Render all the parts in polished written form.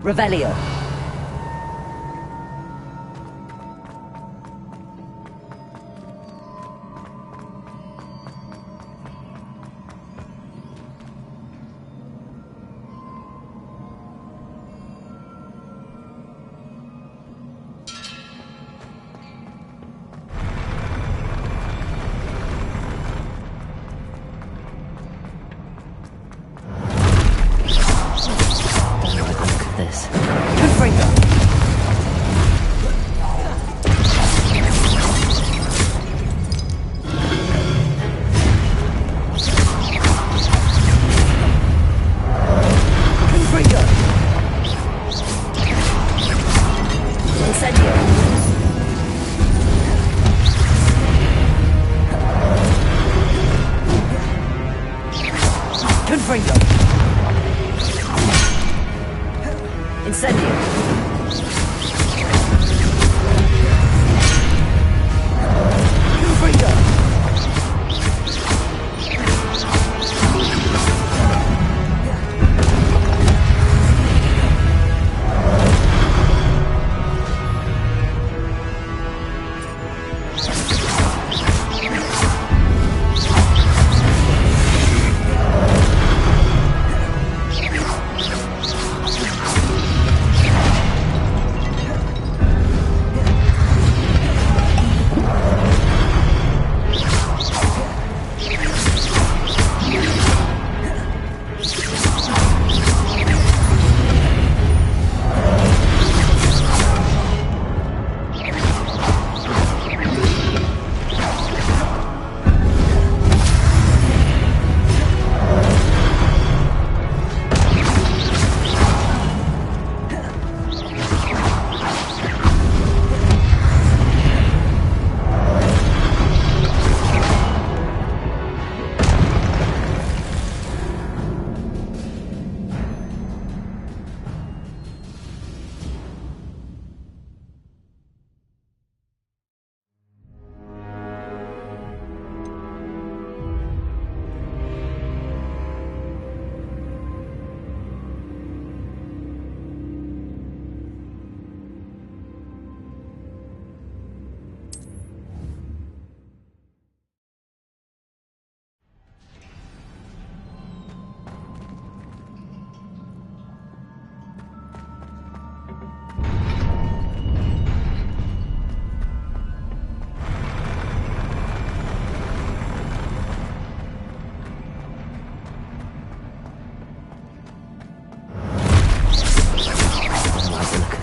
Revelio. This. Confringo. Confringo. Incendio. Confringo. Incendio. Confringo.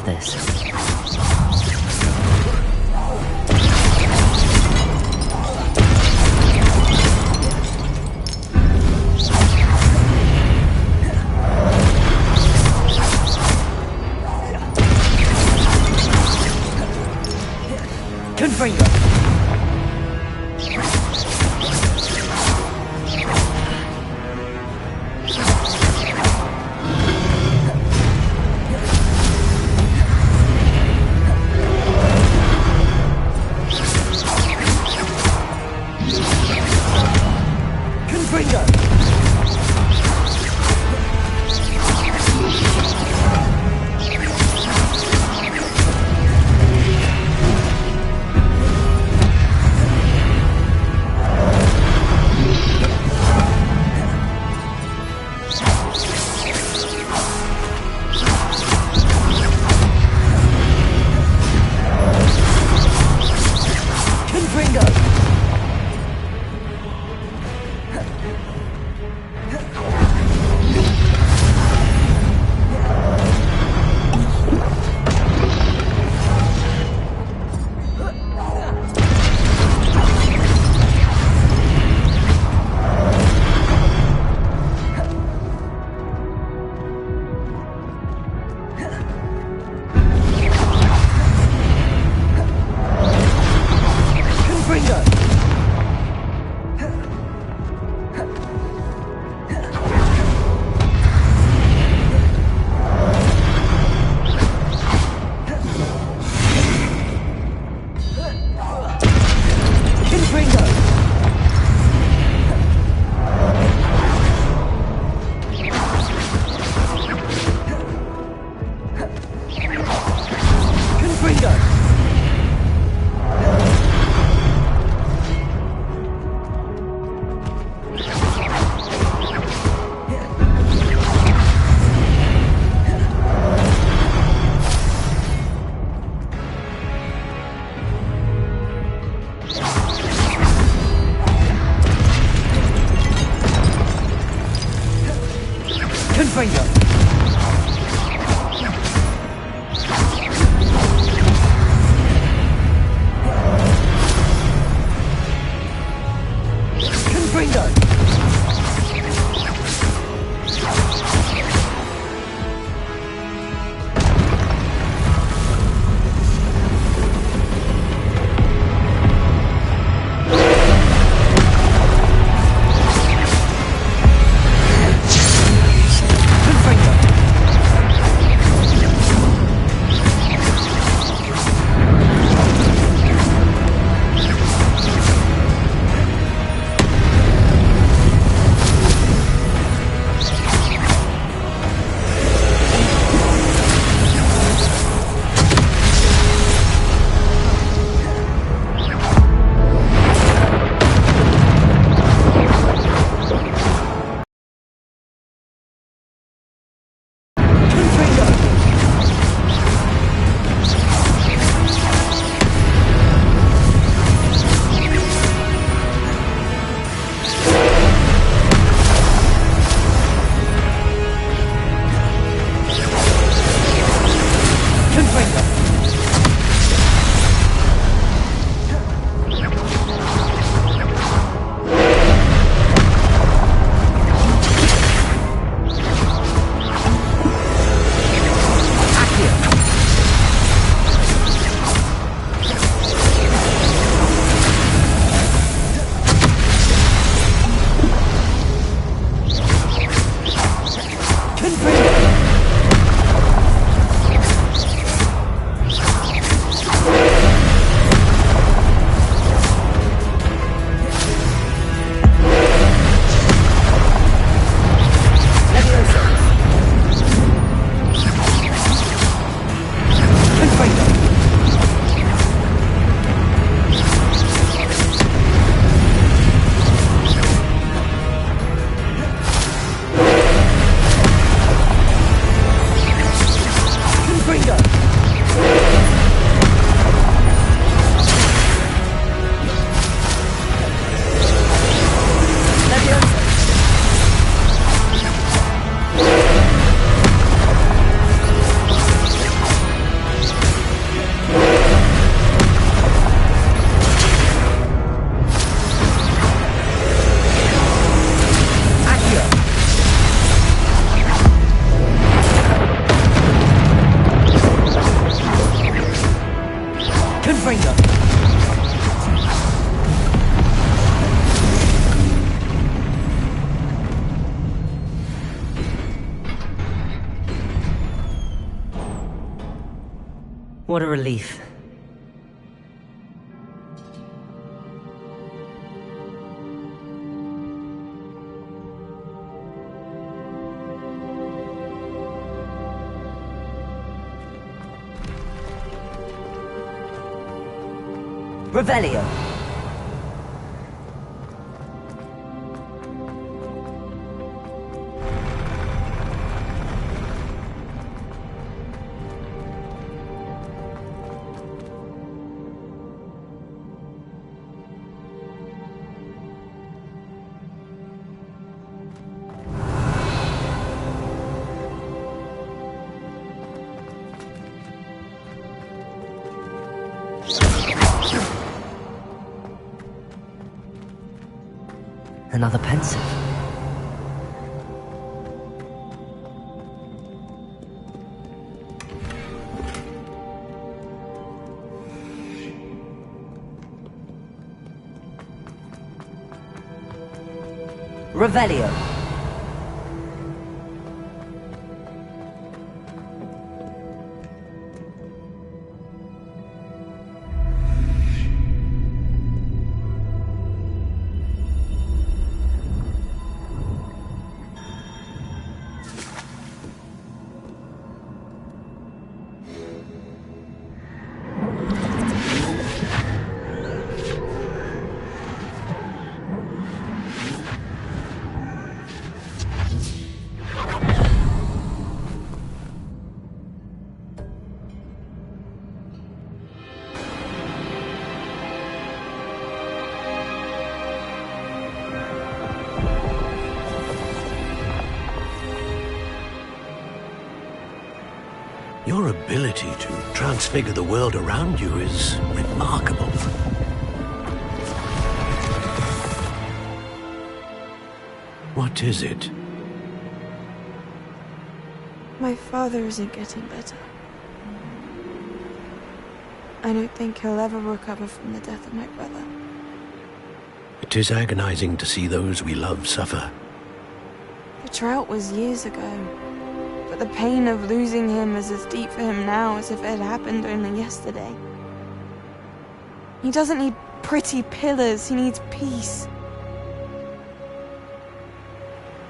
This. Confringo. Confringo. Confringo. What a relief. Revelio. Another pensive. Revelio. Your ability to transfigure the world around you is remarkable. What is it? My father isn't getting better. I don't think he'll ever recover from the death of my brother. It is agonizing to see those we love suffer. The drought was years ago, but the pain of losing him is as deep for him now as if it had happened only yesterday. He doesn't need pretty pillars, he needs peace.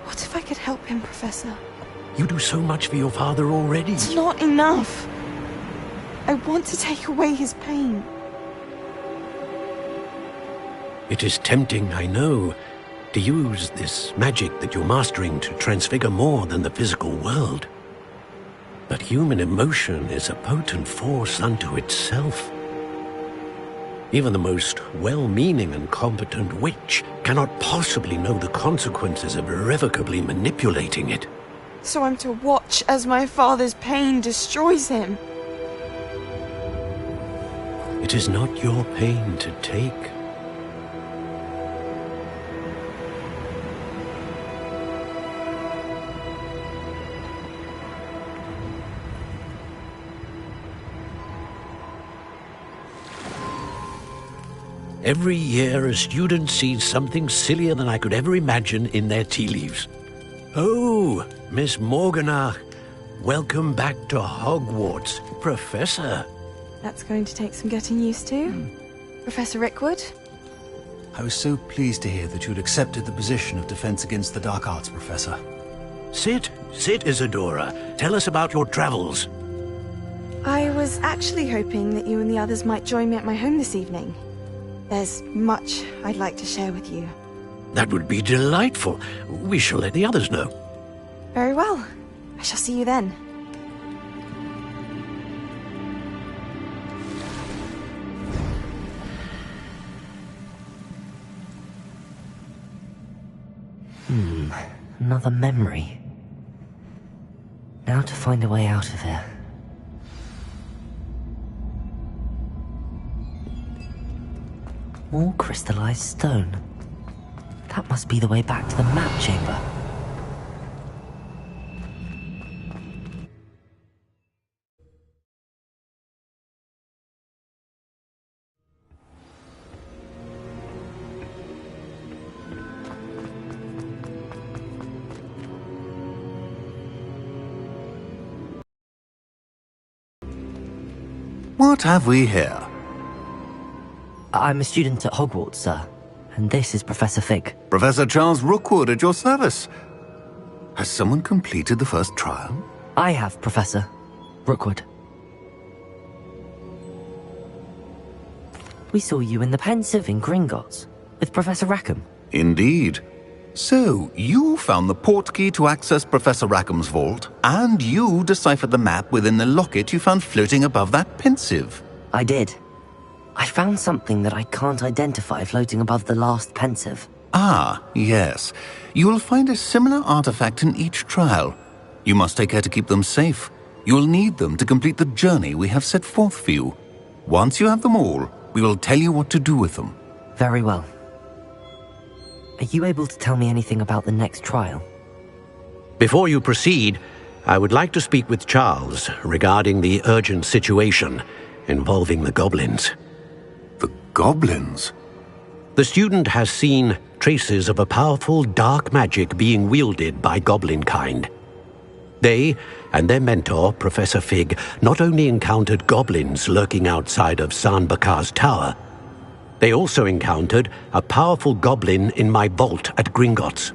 What if I could help him, Professor? You do so much for your father already. It's not enough. I want to take away his pain. It is tempting, I know, to use this magic that you're mastering to transfigure more than the physical world. But human emotion is a potent force unto itself. Even the most well-meaning and competent witch cannot possibly know the consequences of irrevocably manipulating it. So I'm to watch as my father's pain destroys him. It is not your pain to take. Every year, a student sees something sillier than I could ever imagine in their tea leaves. Oh, Miss Morganach, welcome back to Hogwarts, Professor. That's going to take some getting used to. Professor Rickwood? I was so pleased to hear that you'd accepted the position of Defense Against the Dark Arts, Professor. Sit, Isadora. Tell us about your travels. I was actually hoping that you and the others might join me at my home this evening. There's much I'd like to share with you. That would be delightful. We shall let the others know. Very well. I shall see you then. Another memory. Now to find a way out of here. More crystallized stone. That must be the way back to the map chamber. What have we here? I'm a student at Hogwarts, sir. And this is Professor Fig. Professor Charles Rookwood at your service. Has someone completed the first trial? I have, Professor Rookwood. We saw you in the Pensieve in Gringotts with Professor Rackham. Indeed. So, you found the portkey to access Professor Rackham's vault, and you deciphered the map within the locket you found floating above that Pensieve. I did. I found something that I can't identify floating above the last Pensieve. Ah, yes. You will find a similar artifact in each trial. You must take care to keep them safe. You will need them to complete the journey we have set forth for you. Once you have them all, we will tell you what to do with them. Very well. Are you able to tell me anything about the next trial? Before you proceed, I would like to speak with Charles regarding the urgent situation involving the goblins. The goblins? The student has seen traces of a powerful dark magic being wielded by goblin kind. They and their mentor, Professor Fig, not only encountered goblins lurking outside of San Bakar's tower, they also encountered a powerful goblin in my vault at Gringotts.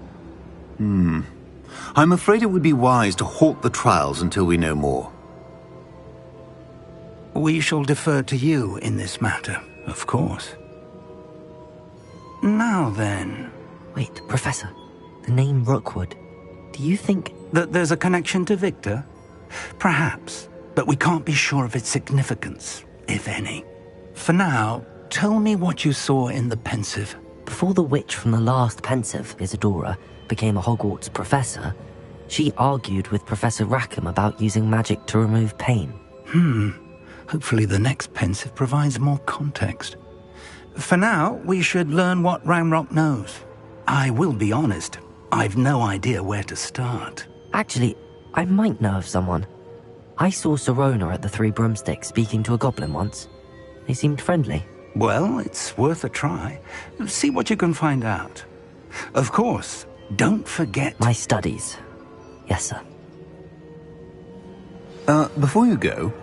I'm afraid it would be wise to halt the trials until we know more. We shall defer to you in this matter, of course. Now then... Wait, Professor. The name Rookwood. Do you think... that there's a connection to Victor? Perhaps, but we can't be sure of its significance, if any. For now, tell me what you saw in the Pensieve. Before the witch from the last Pensieve, Isadora, became a Hogwarts professor, she argued with Professor Rackham about using magic to remove pain. Hopefully the next Pensieve provides more context. For now, we should learn what Ranrock knows. I will be honest, I've no idea where to start. Actually, I might know of someone. I saw Sirona at the Three Broomsticks speaking to a goblin once. They seemed friendly. Well, it's worth a try. See what you can find out. Of course, don't forget... My studies. Yes, sir. Before you go...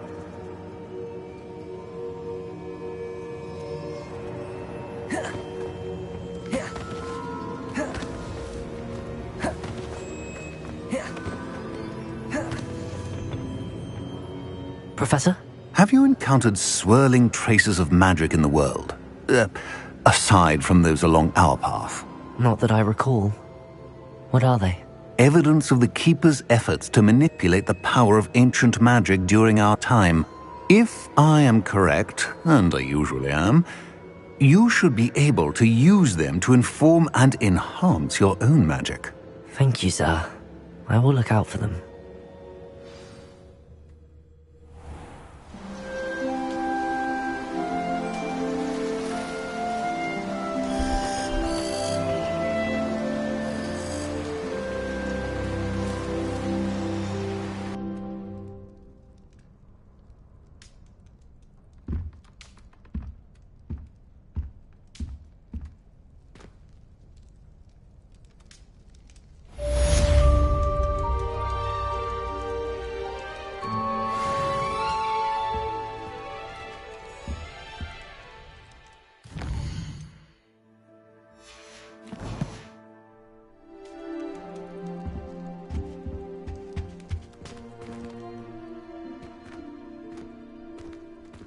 Professor? Have you encountered swirling traces of magic in the world? Aside from those along our path? Not that I recall. What are they? Evidence of the Keeper's efforts to manipulate the power of ancient magic during our time. If I am correct, and I usually am, you should be able to use them to inform and enhance your own magic. Thank you, sir. I will look out for them.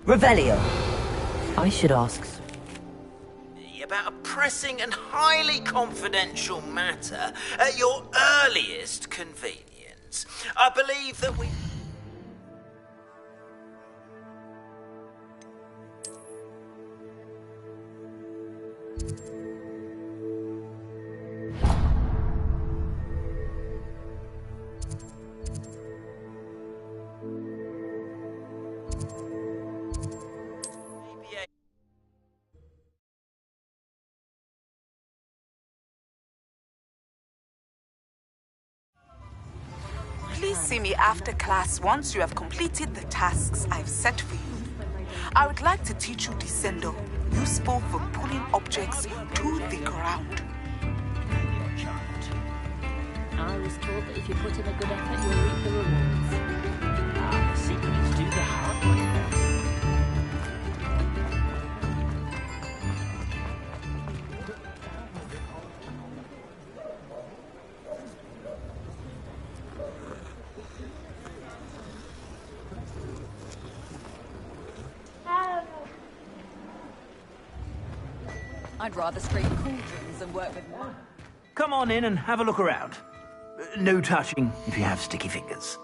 Revelio. I should ask... about a pressing and highly confidential matter at your earliest convenience. I believe that we... Please see me after class once you have completed the tasks I've set for you. I would like to teach you Descendo, useful for pulling objects to the ground. I was told that if you put in a good effort, you'll reap the rewards. The secret is do the hard work. I'd rather scrape cauldrons than work with one. Come on in and have a look around. No touching if you have sticky fingers.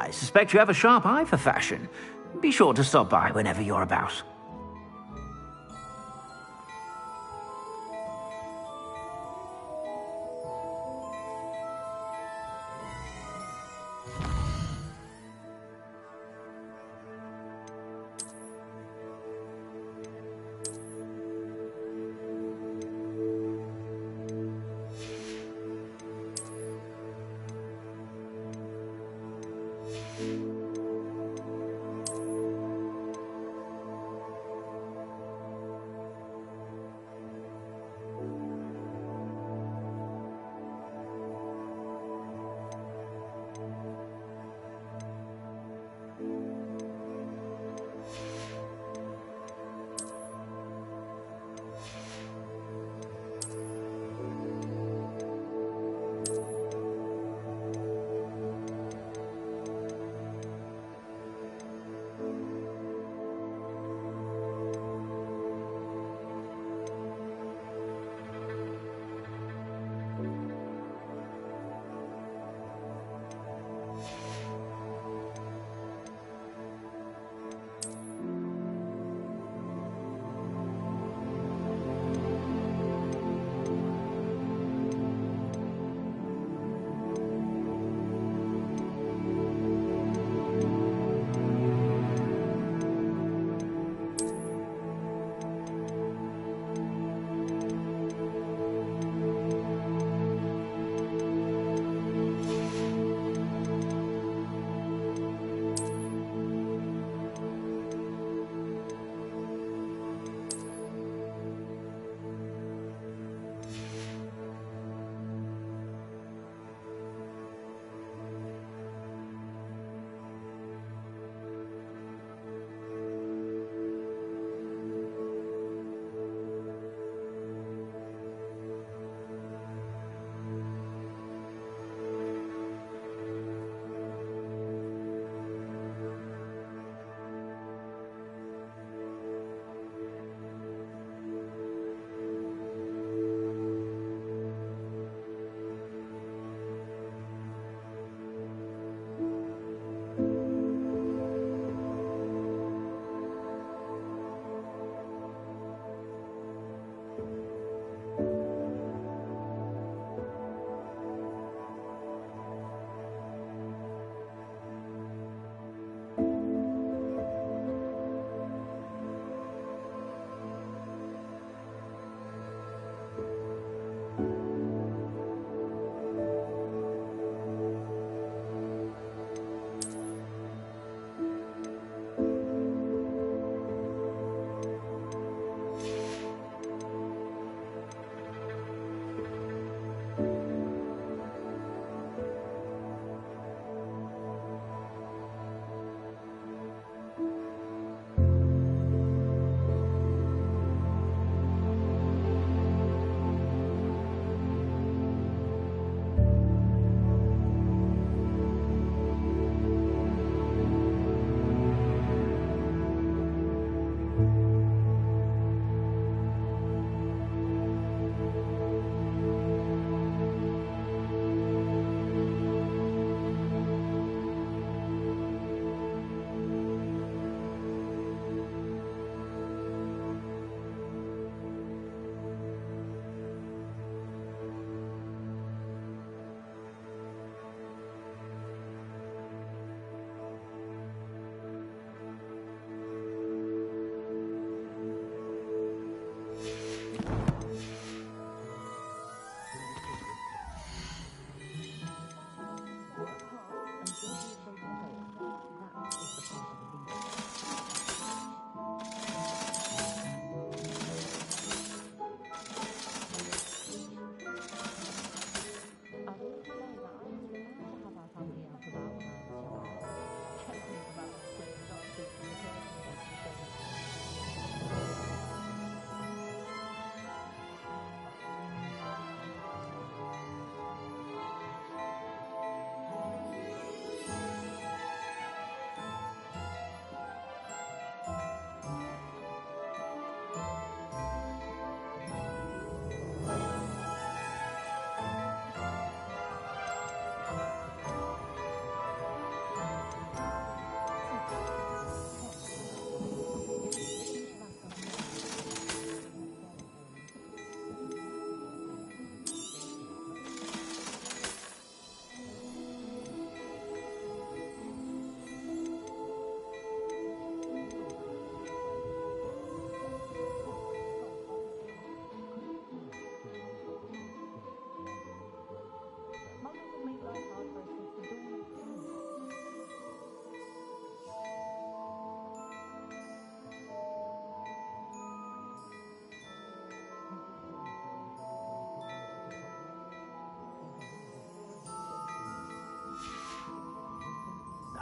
I suspect you have a sharp eye for fashion. Be sure to stop by whenever you're about.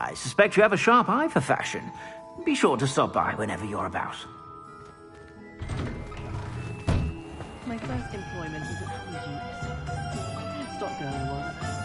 I suspect you have a sharp eye for fashion. Be sure to stop by whenever you're about. My first employment was at Home Stock girl I was.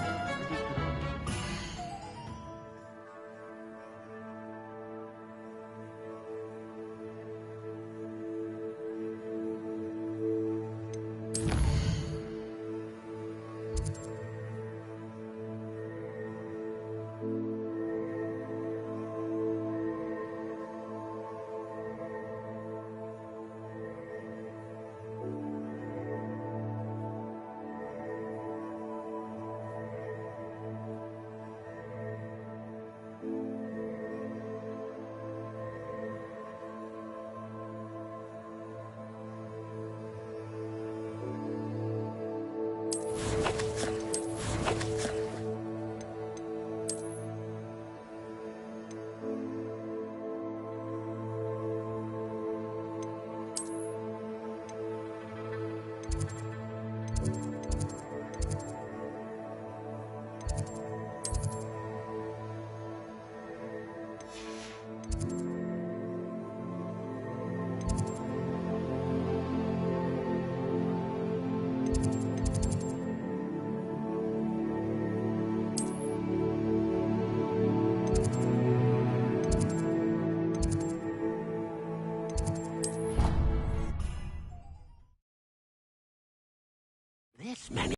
This many.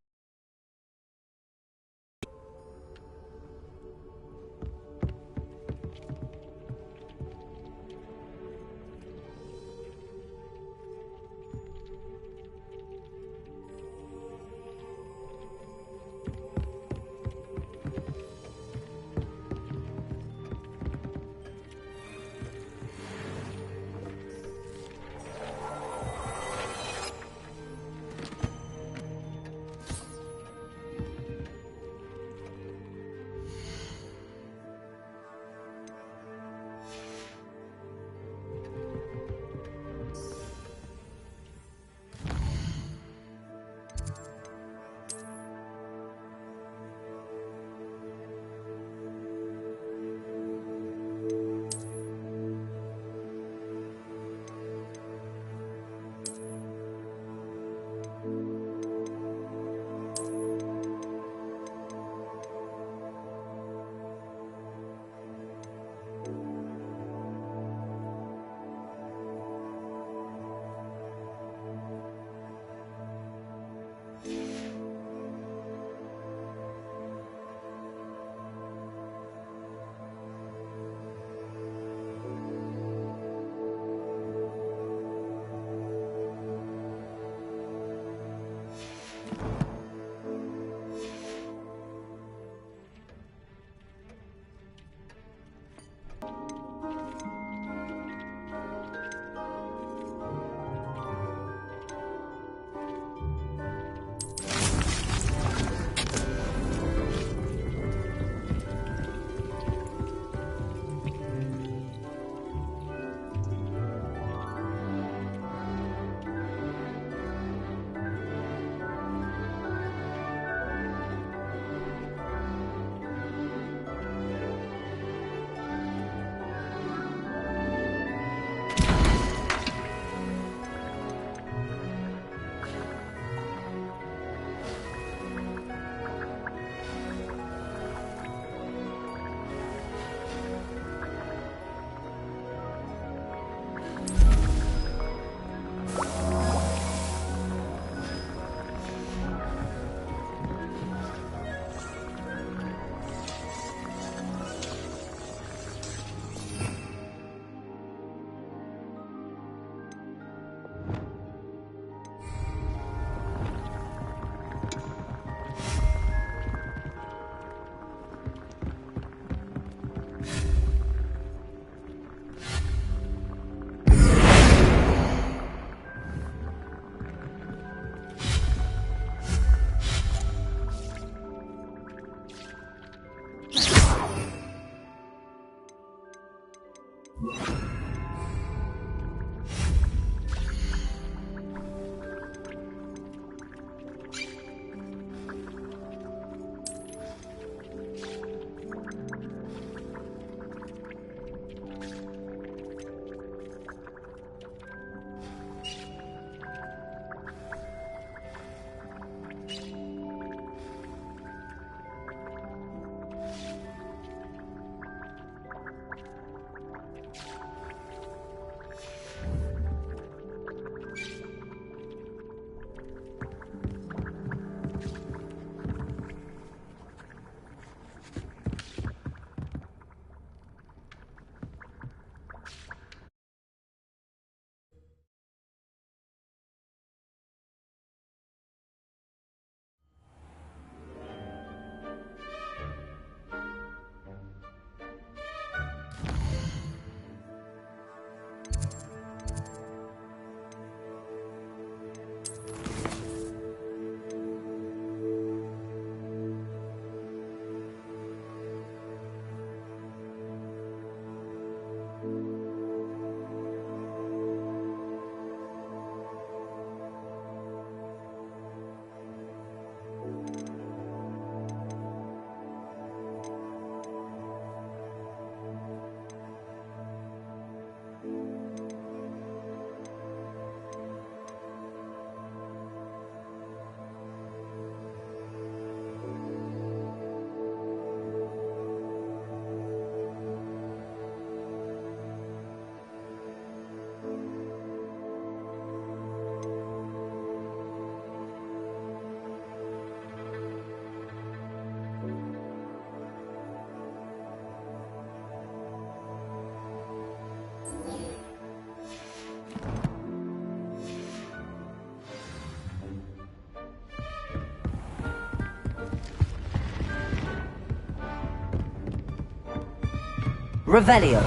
Revelio.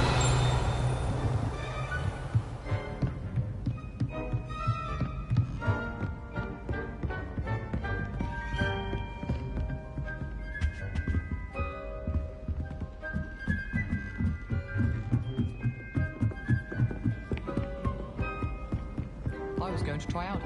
I was going to try out.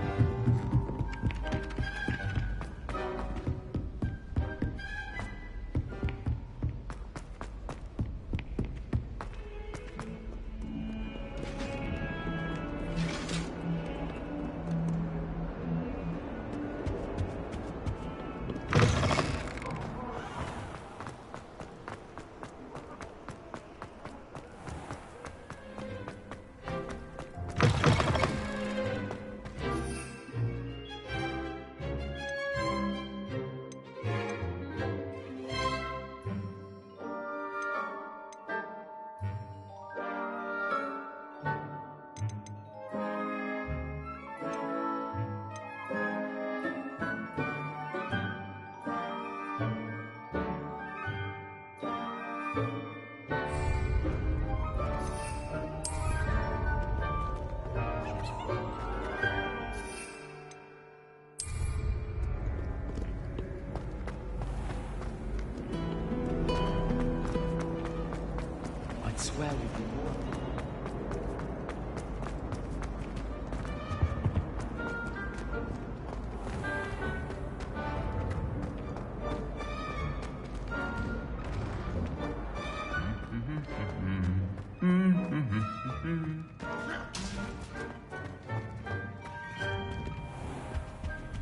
Swear we've been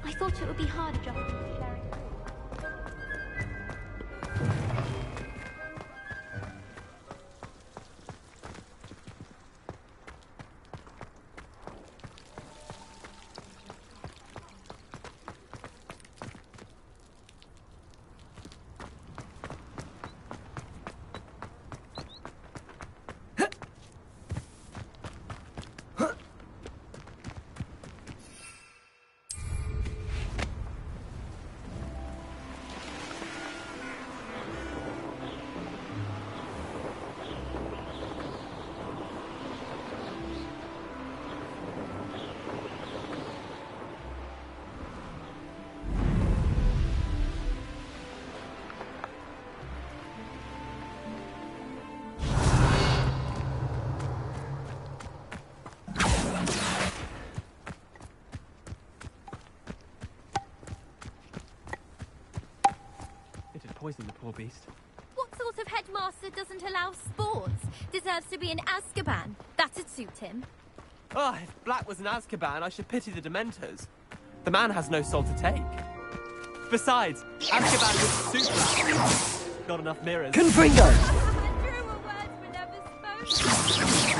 I thought it would be harder just to share it. Poison the poor beast. What sort of headmaster doesn't allow sports? Deserves to be in Azkaban. That'd suit him. Ah, if Black was in Azkaban, I should pity the Dementors. The man has no soul to take. Besides, Azkaban would suit Black. Not enough mirrors. Confringo! Truer words were never spoken.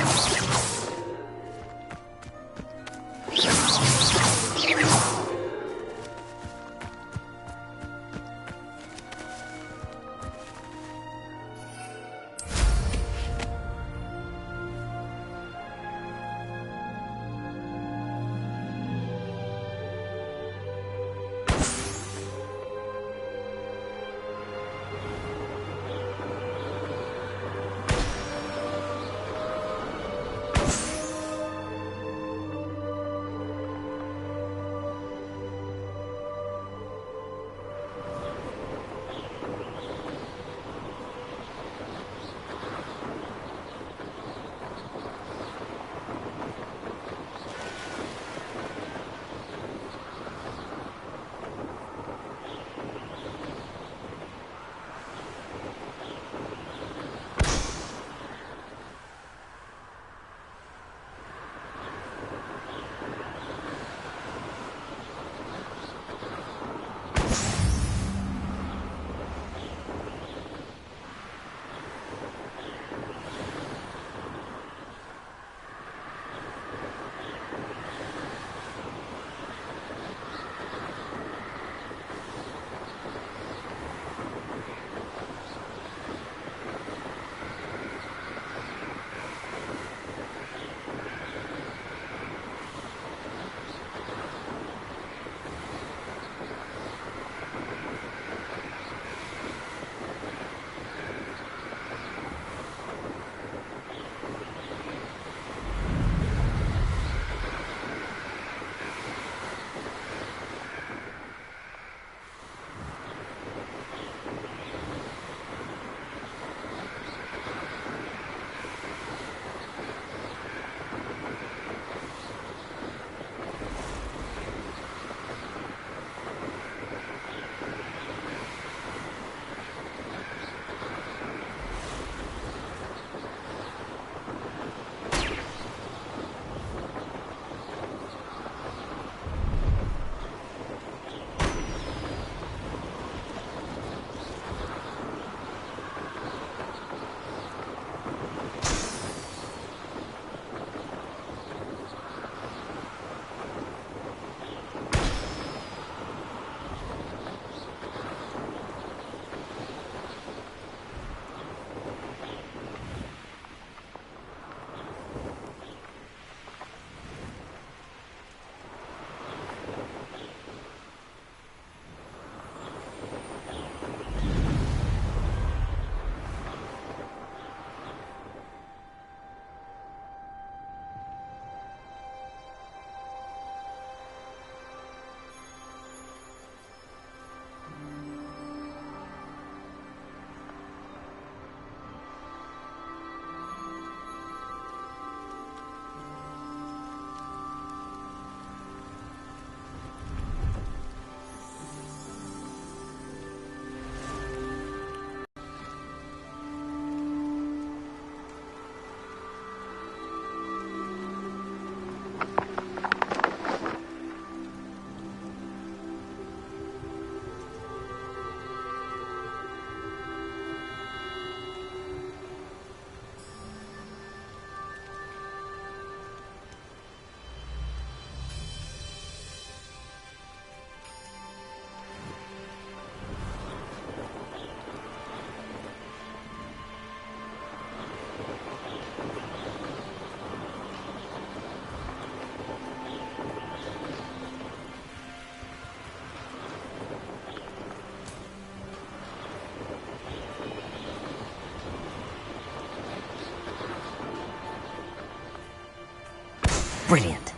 Brilliant.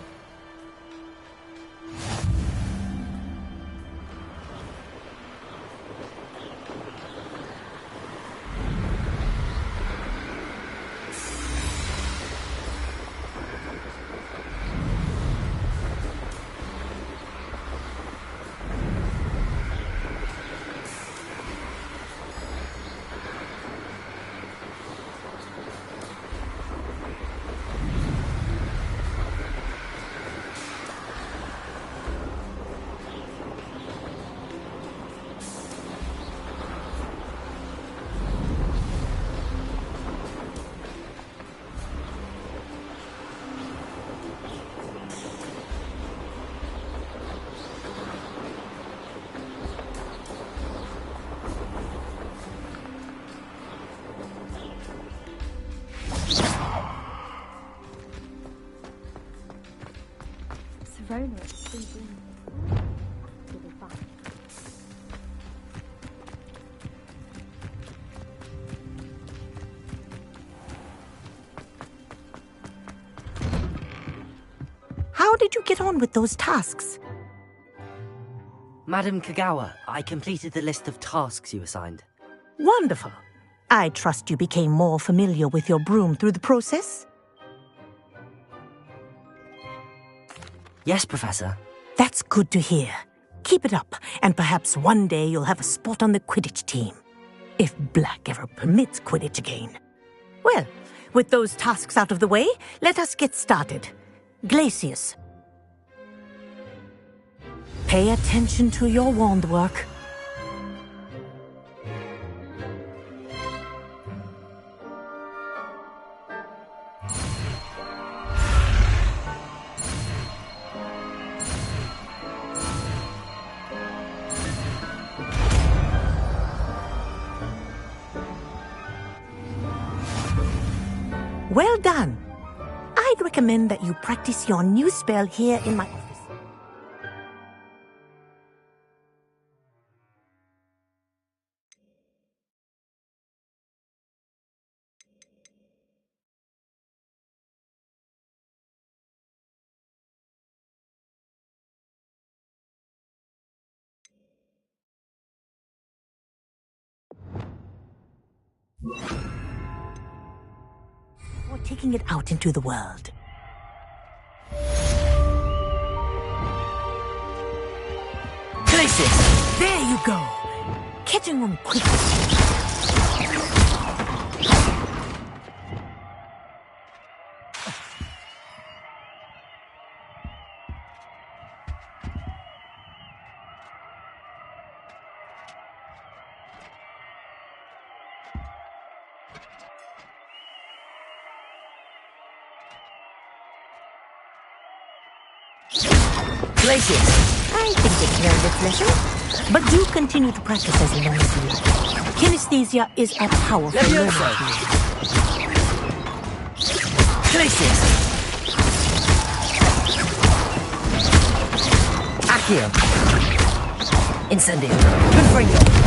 Verona is still doing it. Will be fine. How did you get on with those tasks? Madam Kagawa, I completed the list of tasks you assigned. Wonderful. I trust you became more familiar with your broom through the process? Yes, Professor. That's good to hear. Keep it up, and perhaps one day you'll have a spot on the Quidditch team. If Black ever permits Quidditch again. Well, with those tasks out of the way, let us get started. Glacius. Pay attention to your wand work. Well done. I'd recommend that you practice your new spell here in my office. Or taking it out into the world. Glacius! There you go. Catching on quickly. Glacius! I think it's learned its lesson, but do continue to practice as long as you like. Kinesthesia is a powerful learning tool. Glacius! Accio! Incendio! Confringo!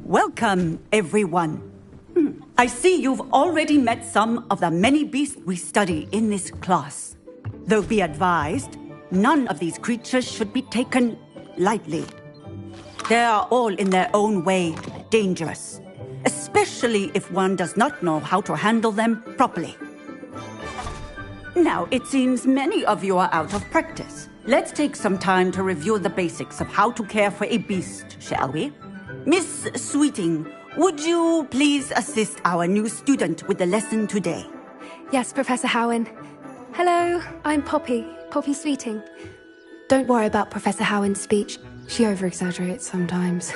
Welcome, everyone. I see you've already met some of the many beasts we study in this class. Though be advised, none of these creatures should be taken lightly. They are all in their own way dangerous, especially if one does not know how to handle them properly. Now, it seems many of you are out of practice. Let's take some time to review the basics of how to care for a beast, shall we? Miss Sweeting, would you please assist our new student with the lesson today? Yes, Professor Howen. Hello, I'm Poppy Sweeting. Don't worry about Professor Howen's speech. She over-exaggerates sometimes.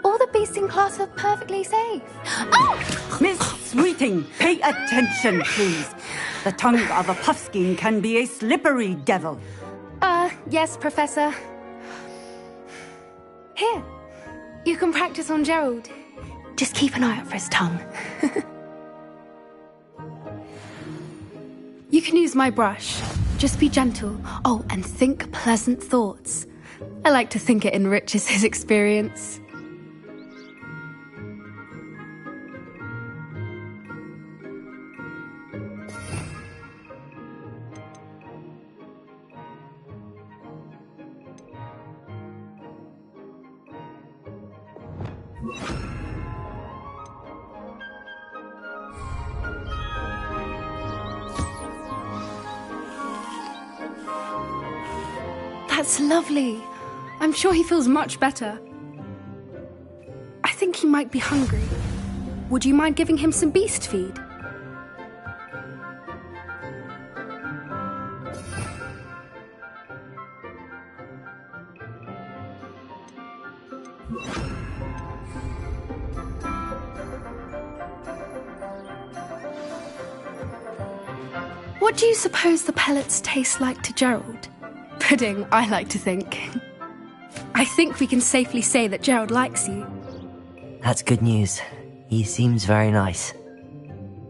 All the beasts in class are perfectly safe. Oh! Miss Sweeting, pay attention, please. The tongue of a puffskein can be a slippery devil. Yes, Professor. Here, you can practice on Gerald. Just keep an eye out for his tongue. You can use my brush. Just be gentle. Oh, and think pleasant thoughts. I like to think it enriches his experience. That's lovely. I'm sure he feels much better. I think he might be hungry. Would you mind giving him some beast feed? What do you suppose the pellets taste like to Gerald? Pudding, I like to think. I think we can safely say that Gerald likes you. That's good news. He seems very nice.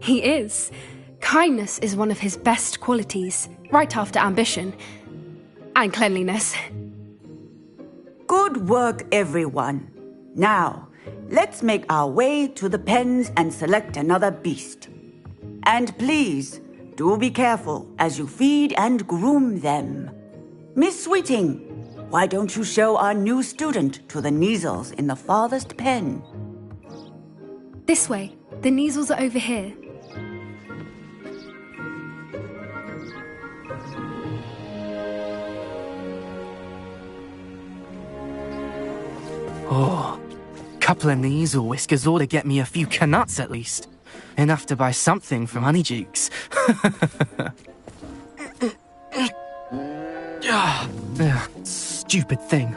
He is. Kindness is one of his best qualities, right after ambition. And cleanliness. Good work, everyone. Now, let's make our way to the pens and select another beast. And please, do be careful as you feed and groom them. Miss Sweeting, why don't you show our new student to the Kneazles in the farthest pen? This way. The Kneazles are over here. Oh, couple of Kneazle whiskers ought to get me a few canuts at least. Enough to buy something from Honeydukes. Stupid thing.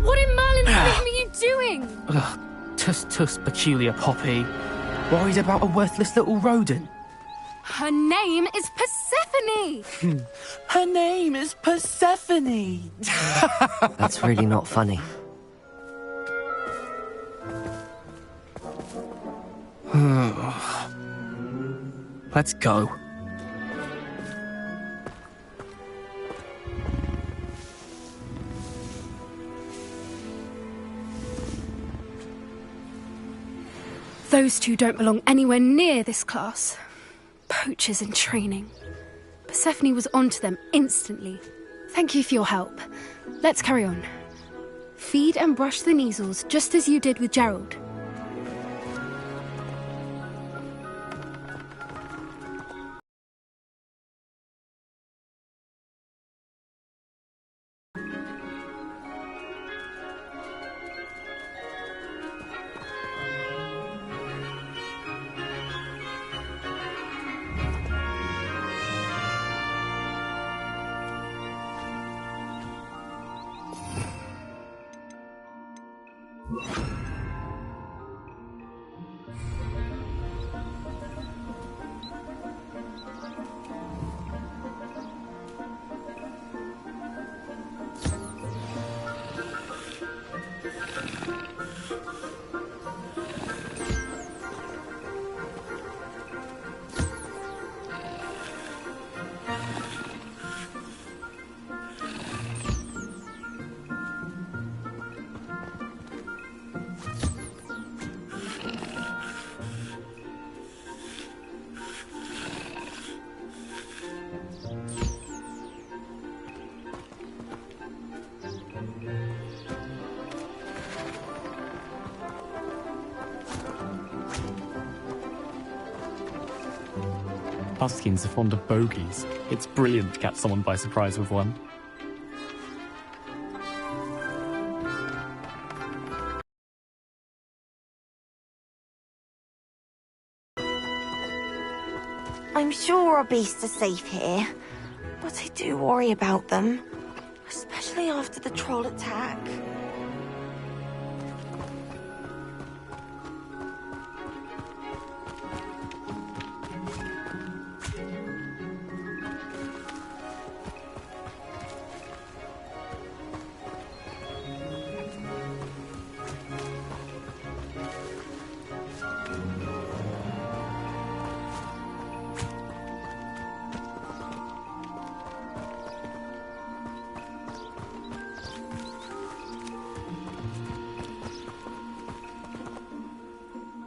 What in Merlin's name are you doing? Tuss, peculiar Poppy. Worried about a worthless little rodent. Her name is Persephone! Her name is Persephone! That's really not funny. Let's go. Those two don't belong anywhere near this class. Poachers in training. Persephone was onto them instantly. Thank you for your help. Let's carry on. Feed and brush the Kneazles just as you did with Gerald. Puffskins are fond of bogies. It's brilliant to catch someone by surprise with one. I'm sure our beasts are safe here, but I do worry about them, especially after the troll attack.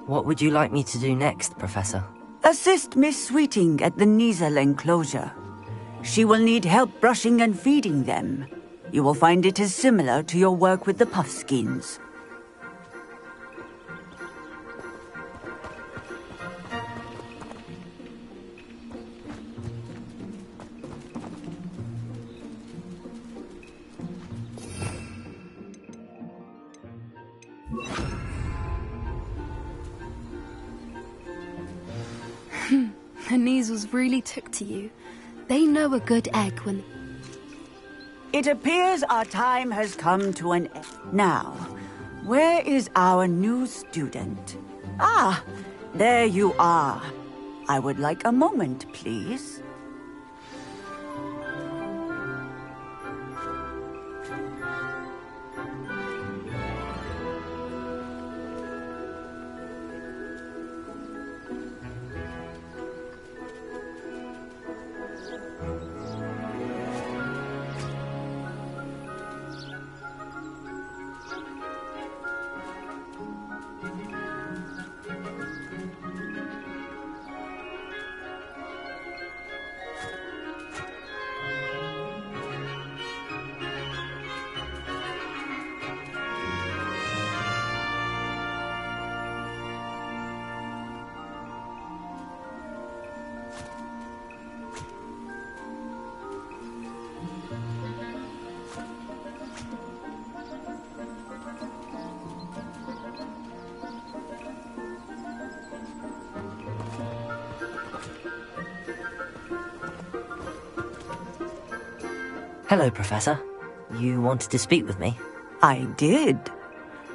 What would you like me to do next, Professor? Assist Miss Sweeting at the Nizel enclosure. She will need help brushing and feeding them. You will find it is similar to your work with the Puffskins. The Niezels really took to you. They know a good egg when... It appears our time has come to an end. Now, where is our new student? Ah, there you are. I would like a moment, please. Hello, Professor. You wanted to speak with me? I did.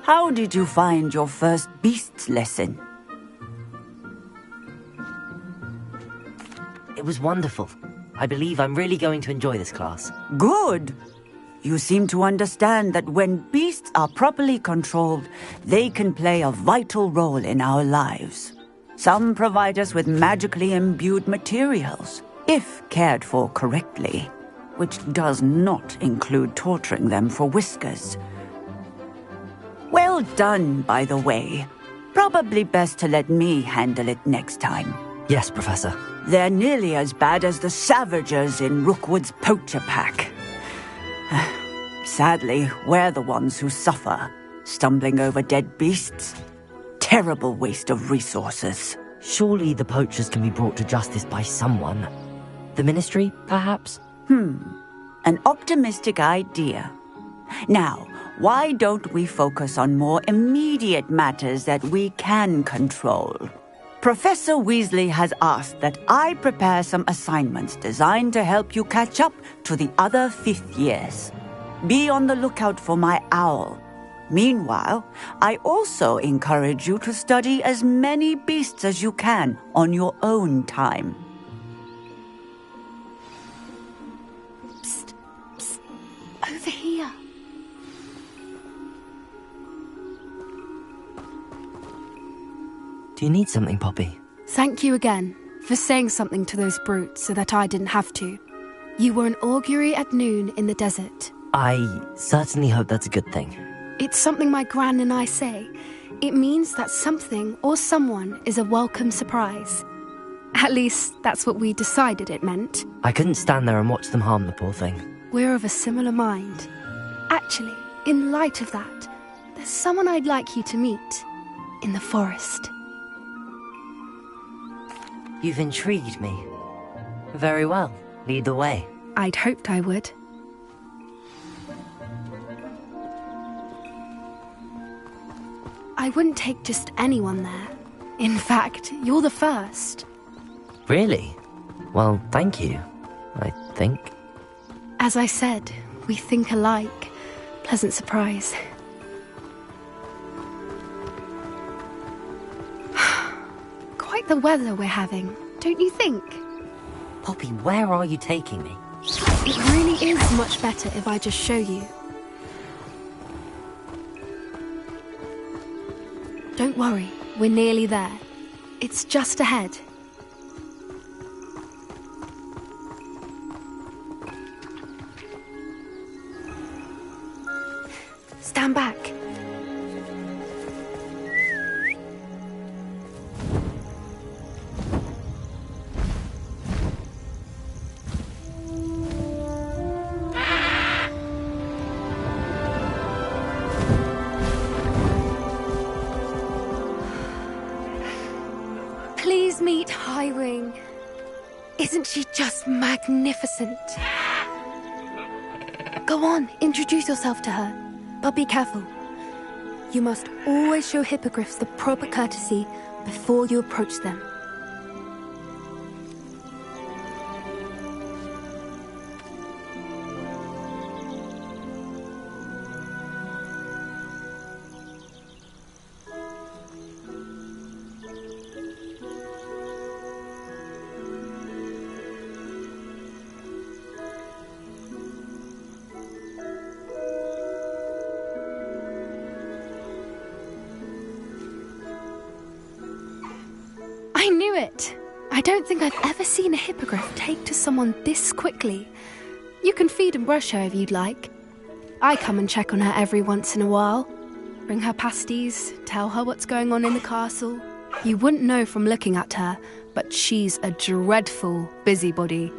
How did you find your first beasts lesson? It was wonderful. I believe I'm really going to enjoy this class. Good. You seem to understand that when beasts are properly controlled, they can play a vital role in our lives. Some provide us with magically imbued materials, if cared for correctly, which does not include torturing them for whiskers. Well done, by the way. Probably best to let me handle it next time. Yes, Professor. They're nearly as bad as the Savagers in Rookwood's poacher pack. Sadly, we're the ones who suffer, stumbling over dead beasts. Terrible waste of resources. Surely the poachers can be brought to justice by someone. The Ministry, perhaps? An optimistic idea. Now, why don't we focus on more immediate matters that we can control? Professor Weasley has asked that I prepare some assignments designed to help you catch up to the other 5th years. Be on the lookout for my owl. Meanwhile, I also encourage you to study as many beasts as you can on your own time. Psst, psst, over here. Do you need something, Poppy? Thank you again for saying something to those brutes so that I didn't have to. You were an augury at noon in the desert. I certainly hope that's a good thing. It's something my gran and I say. It means that something or someone is a welcome surprise. At least, that's what we decided it meant. I couldn't stand there and watch them harm the poor thing. We're of a similar mind. Actually, in light of that, there's someone I'd like you to meet. In the forest. You've intrigued me. Very well. Lead the way. I'd hoped I would. I wouldn't take just anyone there. In fact, you're the first. Really? Well, thank you, I think. As I said, we think alike. Pleasant surprise. Quite the weather we're having, don't you think? Poppy, where are you taking me? It really is much better if I just show you. Don't worry, we're nearly there. It's just ahead. Stand back. Please meet Highwing. Isn't she just magnificent? Go on, introduce yourself to her. But be careful. You must always show hippogriffs the proper courtesy before you approach them. I knew it! I don't think I've ever seen a hippogriff take to someone this quickly. You can feed and brush her if you'd like. I come and check on her every once in a while. Bring her pasties, tell her what's going on in the castle. You wouldn't know from looking at her, but she's a dreadful busybody.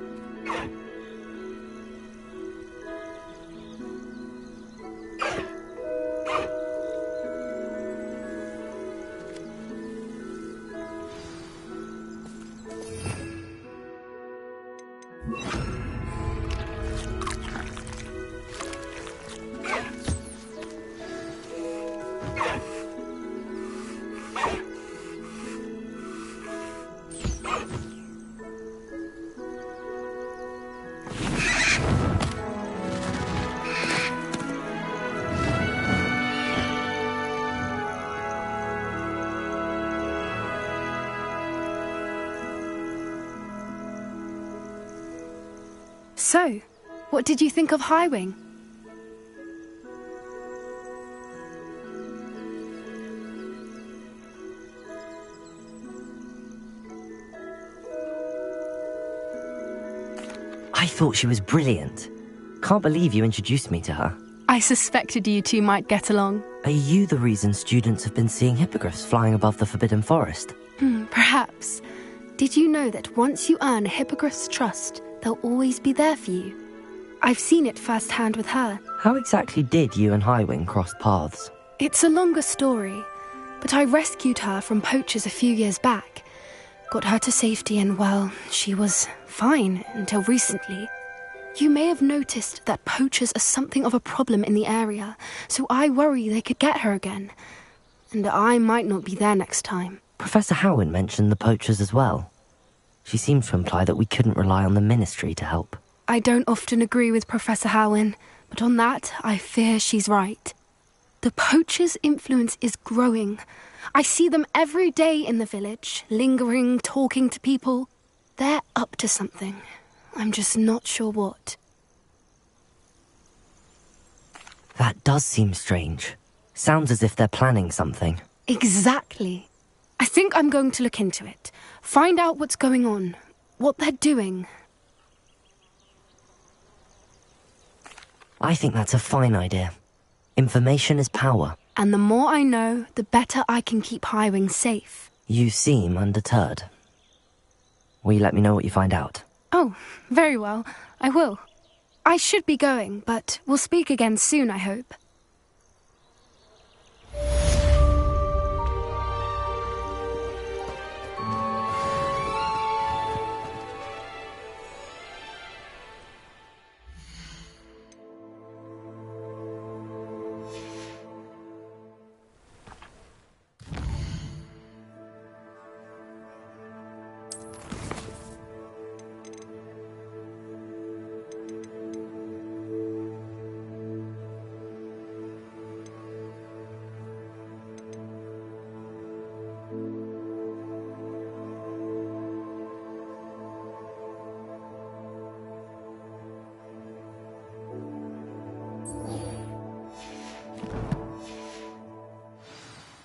So, what did you think of Highwing? I thought she was brilliant. Can't believe you introduced me to her. I suspected you two might get along. Are you the reason students have been seeing hippogriffs flying above the Forbidden Forest? Perhaps. Did you know that once you earn a hippogriff's trust, they'll always be there for you? I've seen it firsthand with her. How exactly did you and Highwing cross paths? It's a longer story, but I rescued her from poachers a few years back. Got her to safety and, well, she was fine until recently. You may have noticed that poachers are something of a problem in the area, so I worry they could get her again. And I might not be there next time. Professor Howin mentioned the poachers as well. She seemed to imply that we couldn't rely on the Ministry to help. I don't often agree with Professor Howin, but on that, I fear she's right. The poachers' influence is growing. I see them every day in the village, lingering, talking to people. They're up to something. I'm just not sure what. That does seem strange. Sounds as if they're planning something. Exactly. I think I'm going to look into it. Find out what's going on, what they're doing. I think that's a fine idea. Information is power. And the more I know, the better I can keep Highwing safe. You seem undeterred. Will you let me know what you find out? Oh, very well. I will. I should be going, but we'll speak again soon, I hope.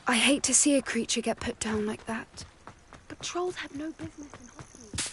I hate to see a creature get put down like that. But trolls have no business in Hogsmeade.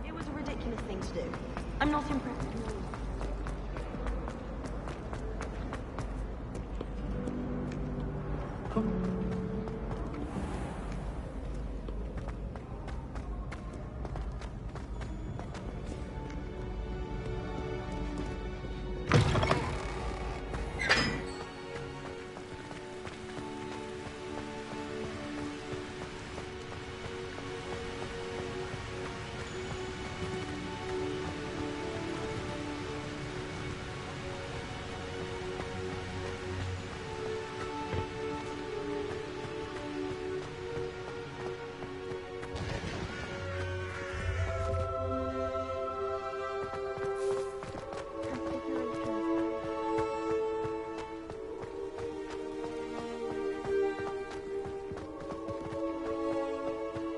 It was a ridiculous thing to do. I'm not impressed.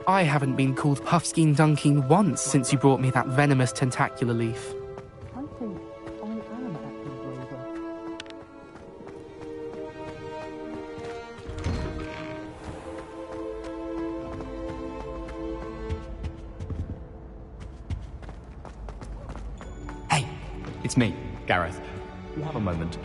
I haven't been called Puffskein Dunking once since you brought me that venomous tentacular leaf. I think I am acting braver. Hey, it's me, Gareth. You have a moment.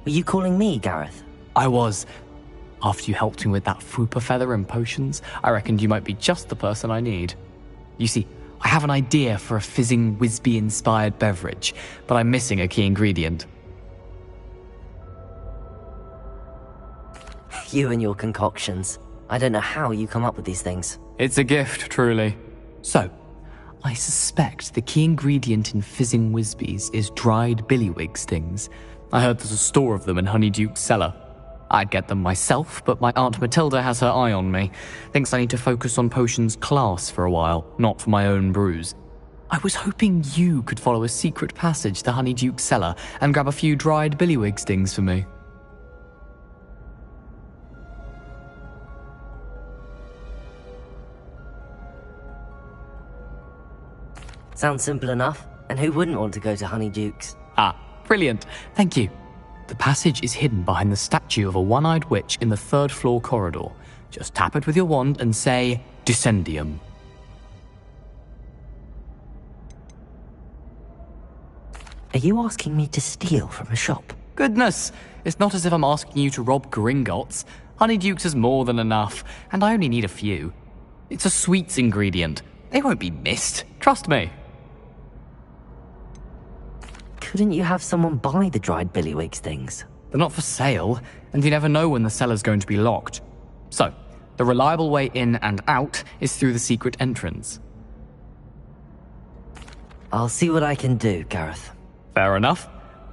Were you calling me, Gareth? I was. After you helped me with that Fupa feather and potions, I reckoned you might be just the person I need. You see, I have an idea for a fizzing Wisby-inspired beverage, but I'm missing a key ingredient. You and your concoctions. I don't know how you come up with these things. It's a gift, truly. So, I suspect the key ingredient in fizzing Wisbies is dried billywig stings. I heard there's a store of them in Honeyduke's cellar. I'd get them myself, but my Aunt Matilda has her eye on me. Thinks I need to focus on potions class for a while, not for my own brews. I was hoping you could follow a secret passage to Honeyduke's cellar and grab a few dried billywig stings for me. Sounds simple enough. And who wouldn't want to go to Honeyduke's? Ah, brilliant. Thank you. The passage is hidden behind the statue of a one-eyed witch in the third-floor corridor. Just tap it with your wand and say, Descendium. Are you asking me to steal from a shop? Goodness, it's not as if I'm asking you to rob Gringotts. Honeyduke's is more than enough, and I only need a few. It's a sweets ingredient. They won't be missed. Trust me. Couldn't you have someone buy the dried billywig things? They're not for sale, and you never know when the cellar's going to be locked. So, the reliable way in and out is through the secret entrance. I'll see what I can do, Gareth. Fair enough.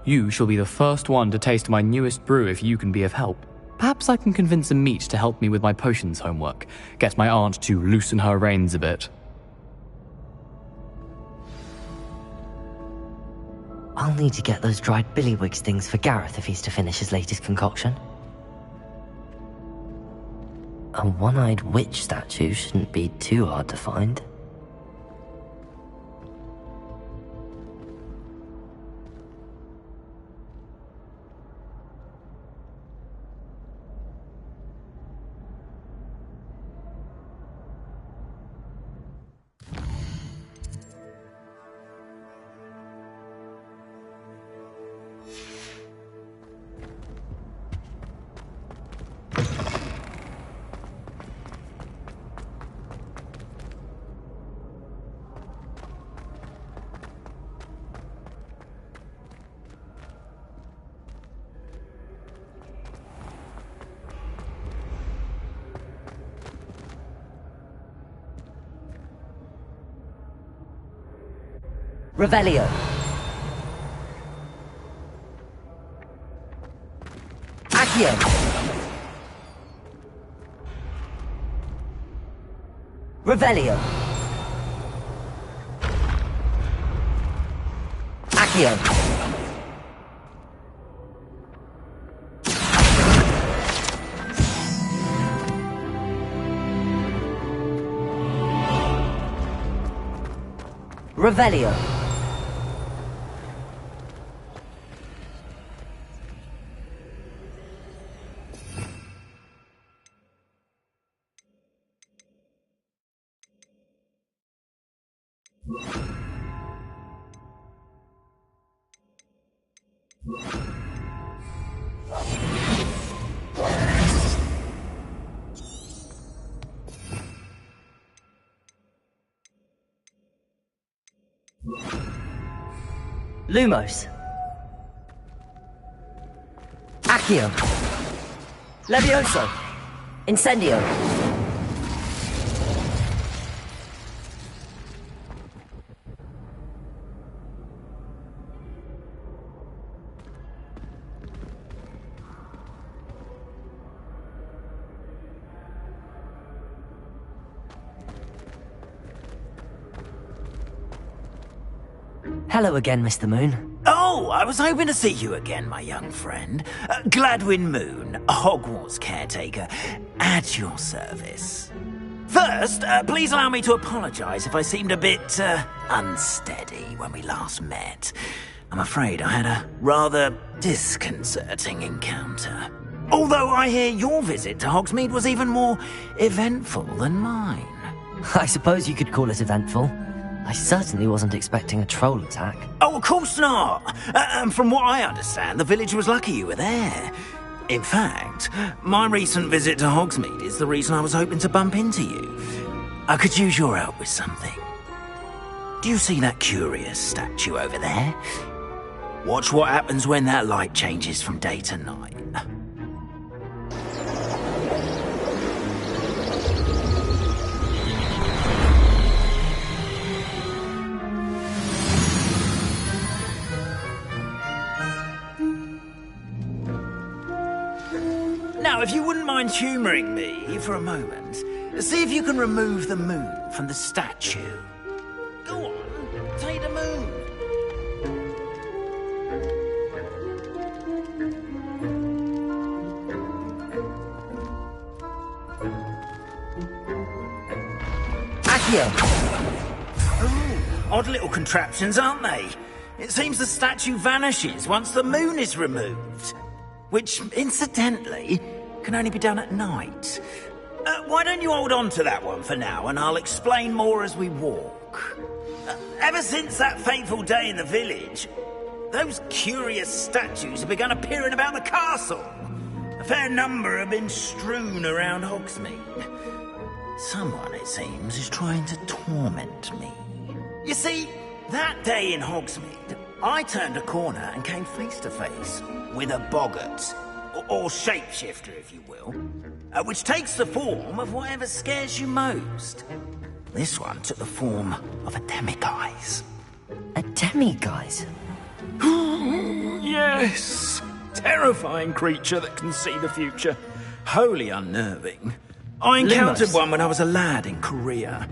You shall be the first one to taste my newest brew if you can be of help. Perhaps I can convince a meat to help me with my potions homework. Get my aunt to loosen her reins a bit. I'll need to get those dried billywig stings for Gareth if he's to finish his latest concoction. A one-eyed witch statue shouldn't be too hard to find. Revelio. Accio. Revelio. Accio. Revelio. Lumos. Accio. Levioso. Incendio. Hello again, Mr. Moon. Oh, I was hoping to see you again, my young friend. Gladwin Moon, Hogwarts caretaker, at your service. First, please allow me to apologise if I seemed a bit, unsteady when we last met. I'm afraid I had a rather disconcerting encounter. Although I hear your visit to Hogsmeade was even more eventful than mine. I suppose you could call it eventful. I certainly wasn't expecting a troll attack. Oh, of course not! And from what I understand, the village was lucky you were there. In fact, my recent visit to Hogsmeade is the reason I was hoping to bump into you. I could use your help with something. Do you see that curious statue over there? Watch what happens when that light changes from day to night. Now, if you wouldn't mind humouring me for a moment, see if you can remove the moon from the statue. Go on, take the moon. Accio! Oh, odd little contraptions, aren't they? It seems the statue vanishes once the moon is removed. Which, incidentally, can only be done at night. Why don't you hold on to that one for now, and I'll explain more as we walk. Ever since that fateful day in the village, those curious statues have begun appearing about the castle. A fair number have been strewn around Hogsmeade. Someone, it seems, is trying to torment me. You see, that day in Hogsmeade, I turned a corner and came face to face with a boggart, or shapeshifter, if you will, which takes the form of whatever scares you most. This one took the form of a demiguise. A demiguise? Yes! Terrifying creature that can see the future. Wholly unnerving. I encountered one when I was a lad in Korea.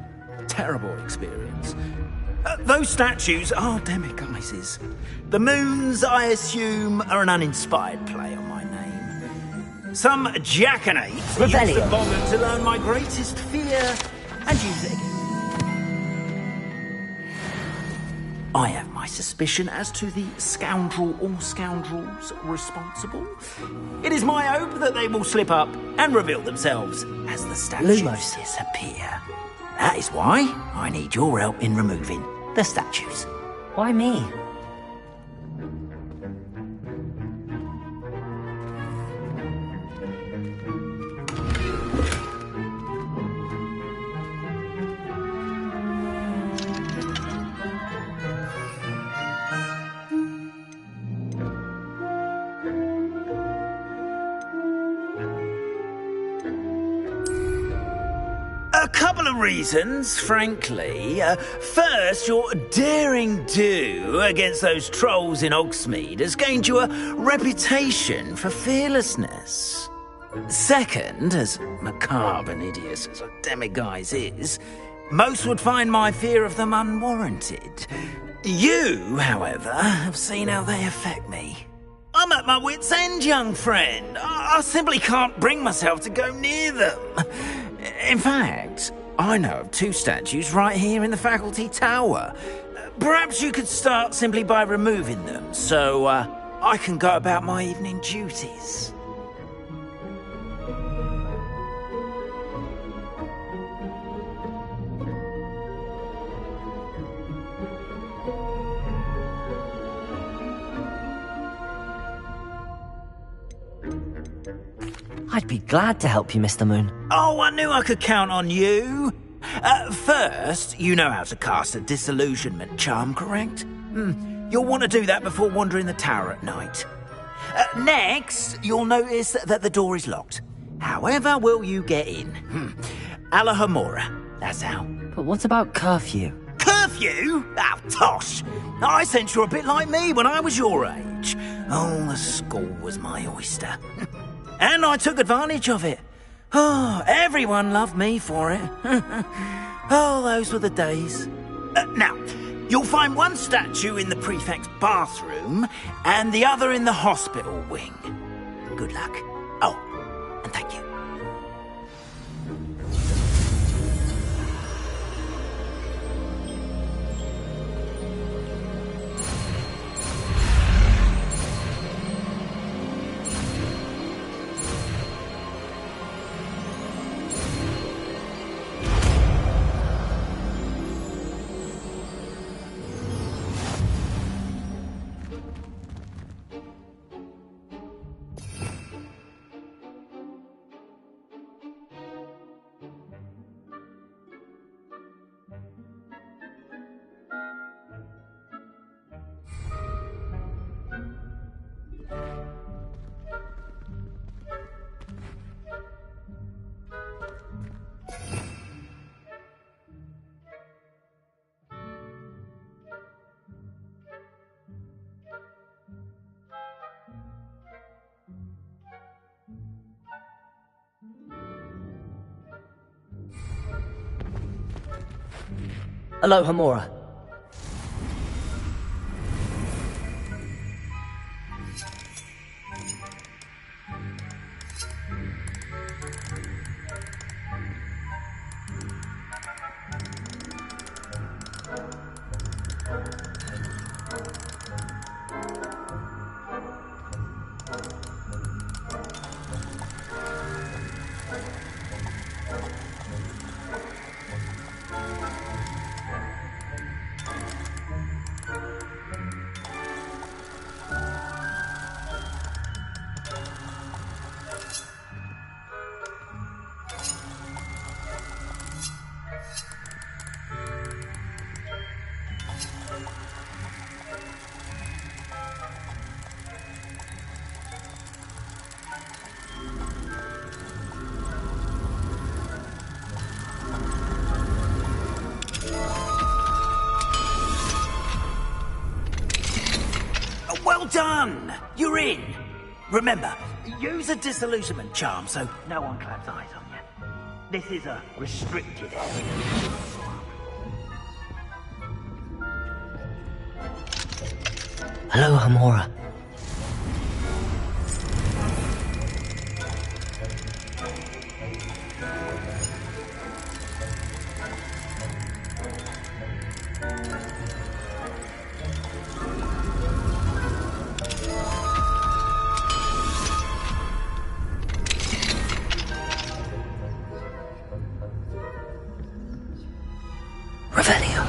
Terrible experience. Those statues are demiguises. The moons, I assume, are an uninspired play on my name. Some jackanapes used to bother to learn my greatest fear and use it again. I have my suspicion as to the scoundrel or scoundrels responsible. It is my hope that they will slip up and reveal themselves as the statues disappear. That is why I need your help in removing the statues. Why me? A couple of reasons, frankly. First, your daring do against those trolls in Hogsmeade has gained you a reputation for fearlessness. Second, as macabre and hideous as a demiguise is, most would find my fear of them unwarranted. You, however, have seen how they affect me. I'm at my wit's end, young friend. I simply can't bring myself to go near them. In fact, I know of 2 statues right here in the faculty tower. Perhaps you could start simply by removing them, so I can go about my evening duties. I'd be glad to help you, Mr. Moon. Oh, I knew I could count on you. First, you know how to cast a disillusionment charm, correct? You'll want to do that before wandering the tower at night. Next, you'll notice that the door is locked. However will you get in? Alohomora, that's how. But what about curfew? Curfew? Oh, tosh. I sense you're a bit like me when I was your age. Oh, the school was my oyster. And I took advantage of it. Oh, everyone loved me for it. Oh, those were the days. Now, you'll find one statue in the prefect's bathroom and the other in the hospital wing. Good luck. Oh, and thank you. Alohomora. Well done! You're in! Remember, use a disillusionment charm so no one claps eyes on you. This is a restricted area. Hello, Hamora. Revelio.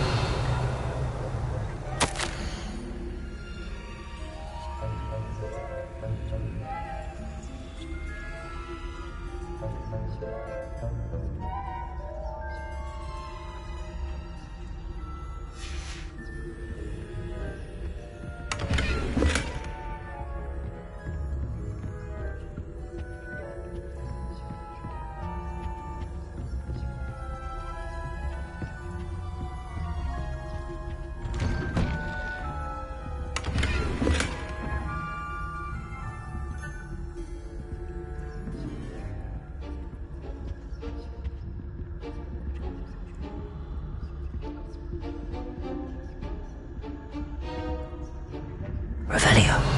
Revelio.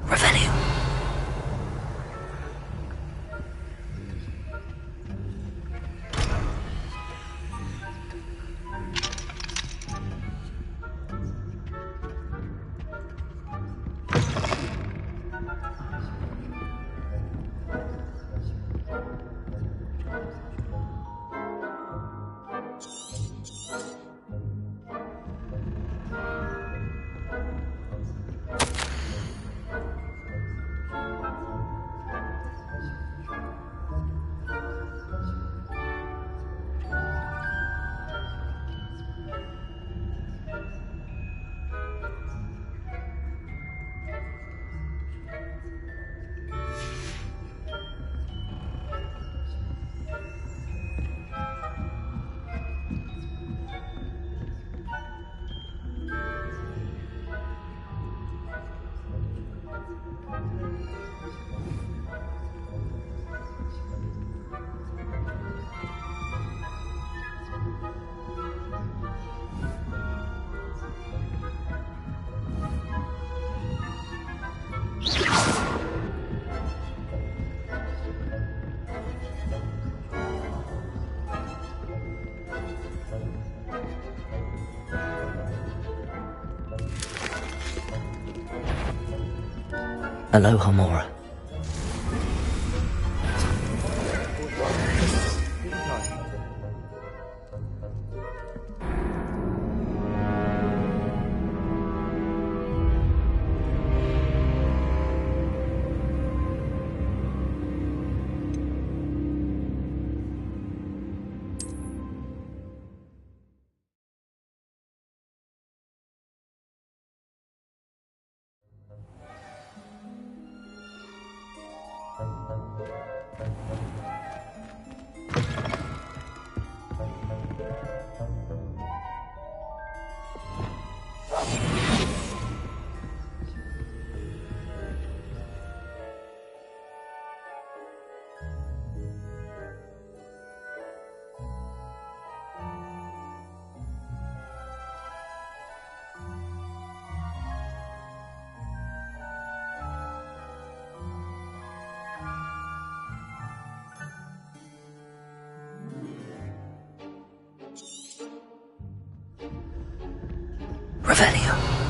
Revelio. Hello, Hamora. Revelio.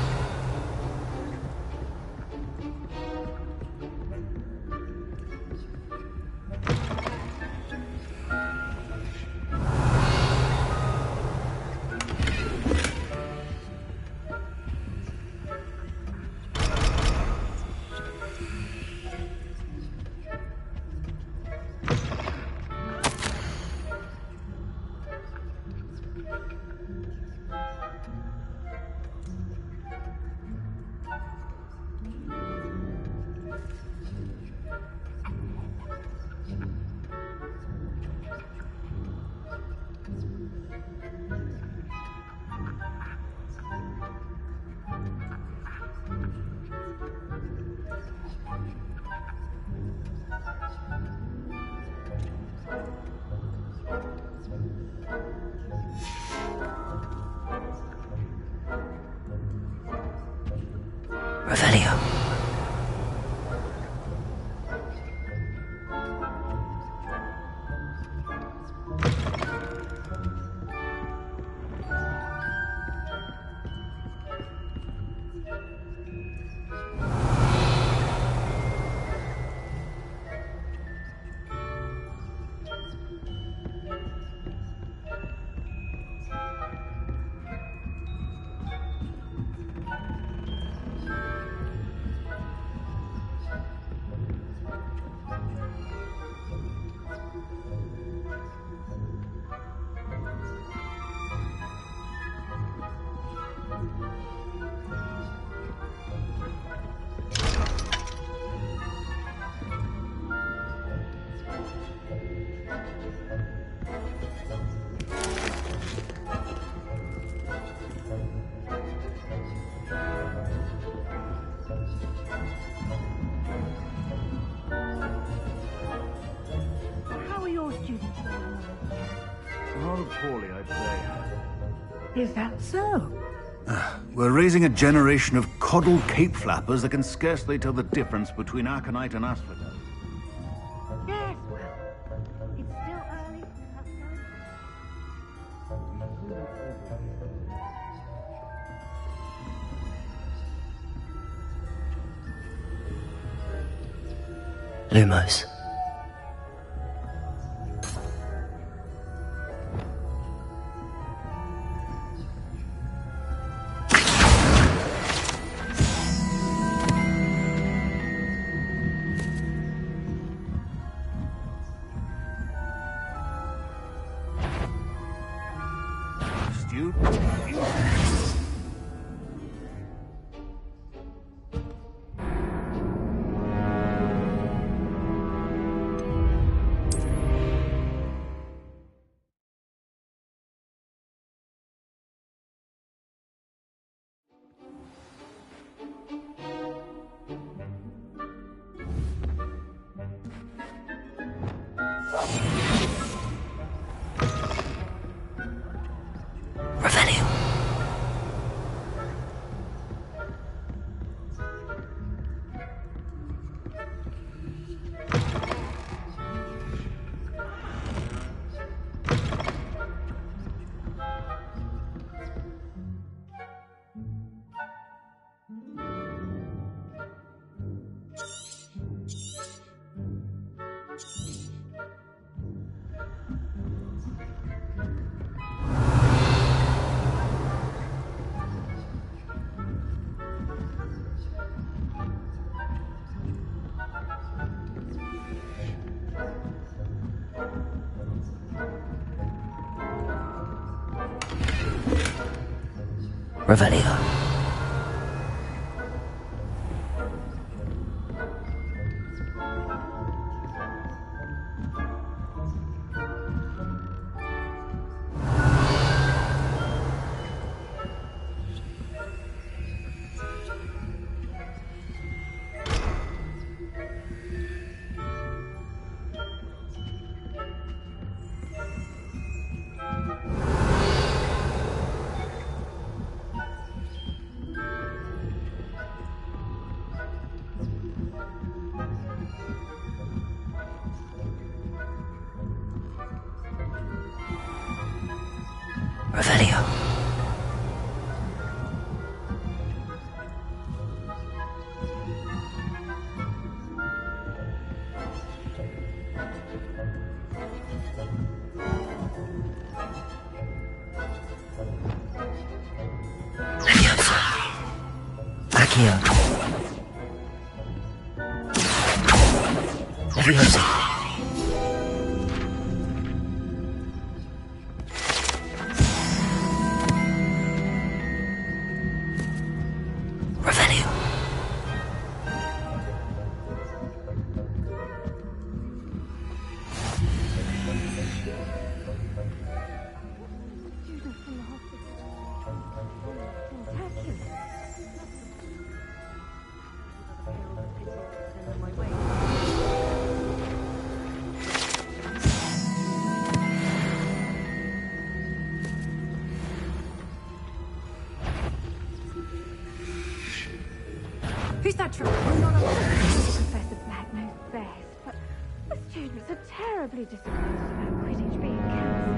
Revelio. Rather poorly, I'd say. Is that so? We're raising a generation of coddled cape flappers that can scarcely tell the difference between aconite and asphodel. Yes, well, it's still early. Lumos. Revelio. Revelio. Leviosa. Accio. Leviosa. Students are terribly disappointed about Quidditch being cancelled.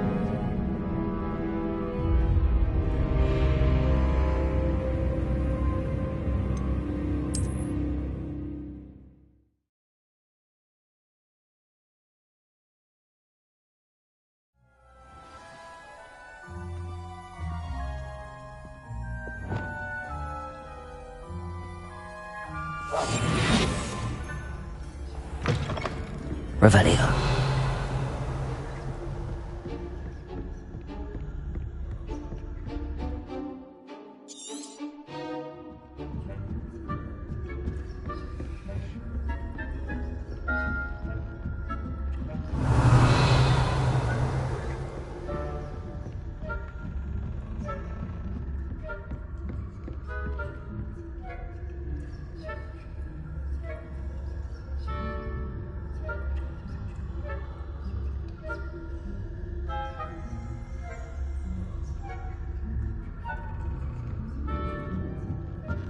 Revelio.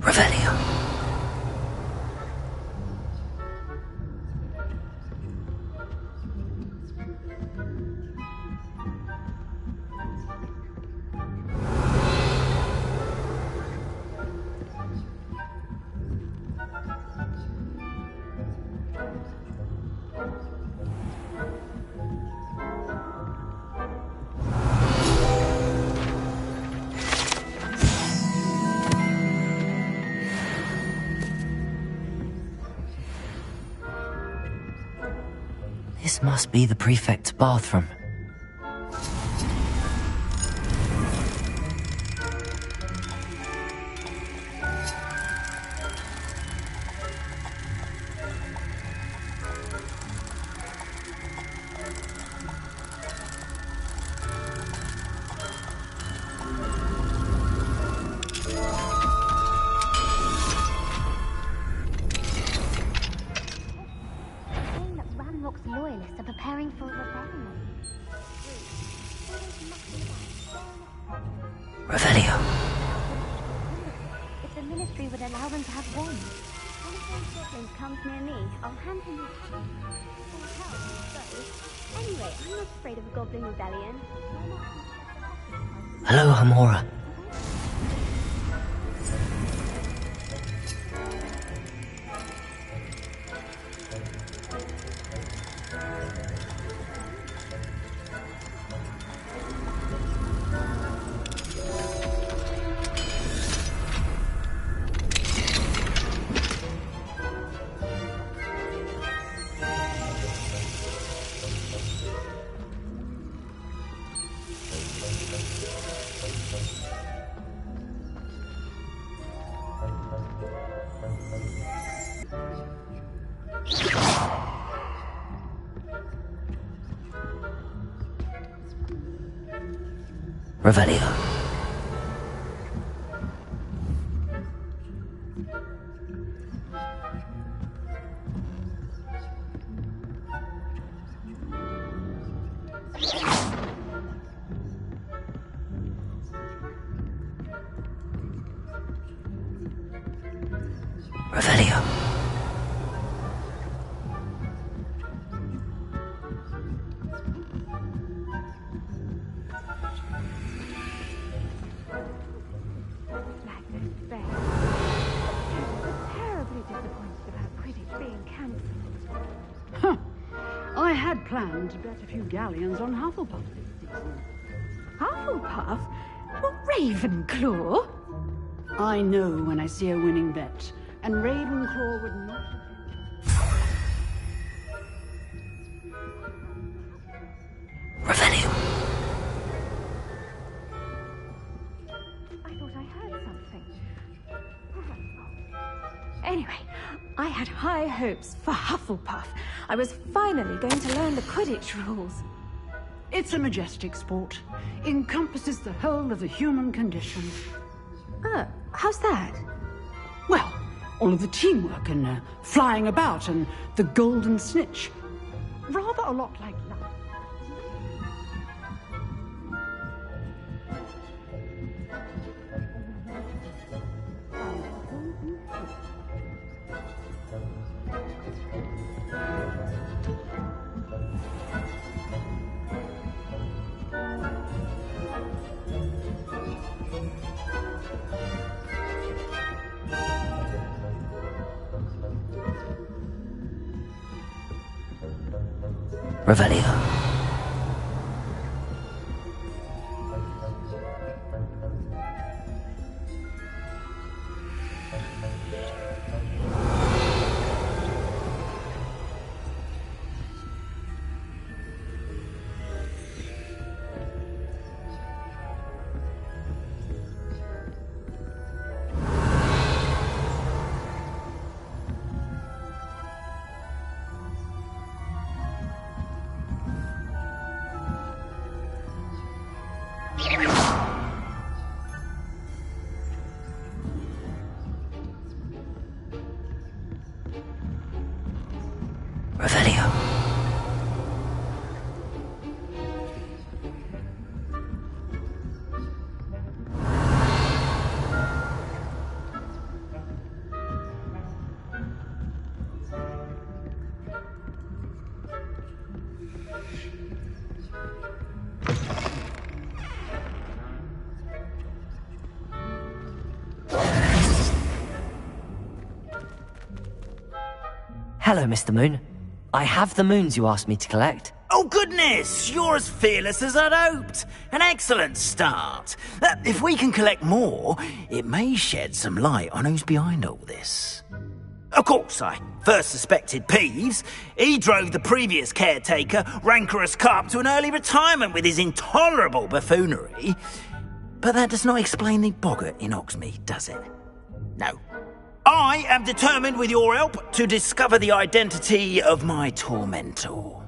Revelio. This must be the prefect's bathroom. Loyalists are preparing for a rebellion. Revelio. If the ministry would allow them to have wands. When a goblin comes near me, I'll hand him his Anyway, I'm not afraid of a goblin rebellion. Hello, Hamora. Revelio. Revelio. I had planned to bet a few galleons on Hufflepuff this season. Hufflepuff? Well, Ravenclaw? I know when I see a winning bet, and Ravenclaw would not have... Revelio. I thought I heard something. Anyway, I had high hopes for Hufflepuff. I was finally going to learn the Quidditch rules. It's a majestic sport. Encompasses the whole of the human condition. How's that? Well, all of the teamwork and flying about and the golden snitch. Rather a lot like luck. Revelio. Revelio. Hello, Mr. Moon. I have the moons you asked me to collect. Oh, goodness! You're as fearless as I'd hoped. An excellent start. If we can collect more, it may shed some light on who's behind all this. Of course, I first suspected Peeves. He drove the previous caretaker, Rancorous Carp, to an early retirement with his intolerable buffoonery. But that does not explain the boggart in Oxmead, does it? No. I am determined, with your help, to discover the identity of my tormentor.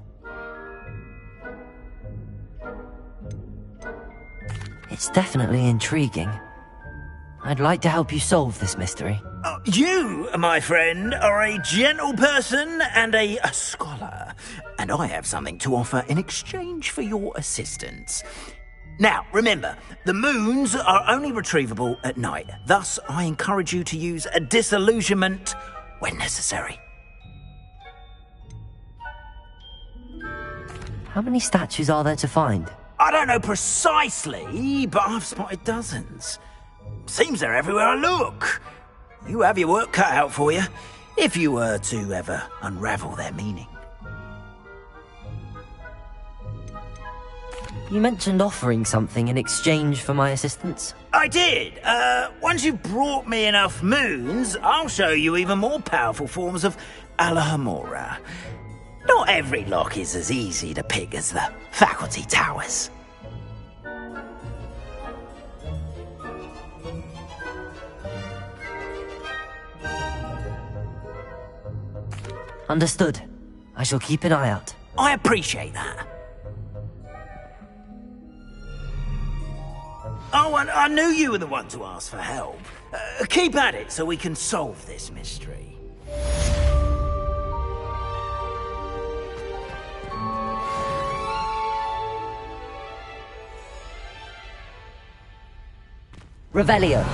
It's definitely intriguing. I'd like to help you solve this mystery. You, my friend, are a gentle person and a scholar, and I have something to offer in exchange for your assistance. Now, remember, the moons are only retrievable at night. Thus, I encourage you to use a disillusionment when necessary. How many statues are there to find? I don't know precisely, but I've spotted dozens. Seems they're everywhere I look. You have your work cut out for you, if you were to ever unravel their meaning. You mentioned offering something in exchange for my assistance? I did. Once you've brought me enough moons, I'll show you even more powerful forms of Alohomora. Not every lock is as easy to pick as the faculty towers. Understood. I shall keep an eye out. I appreciate that. Oh, and I knew you were the one to ask for help. Keep at it so we can solve this mystery. Revelio.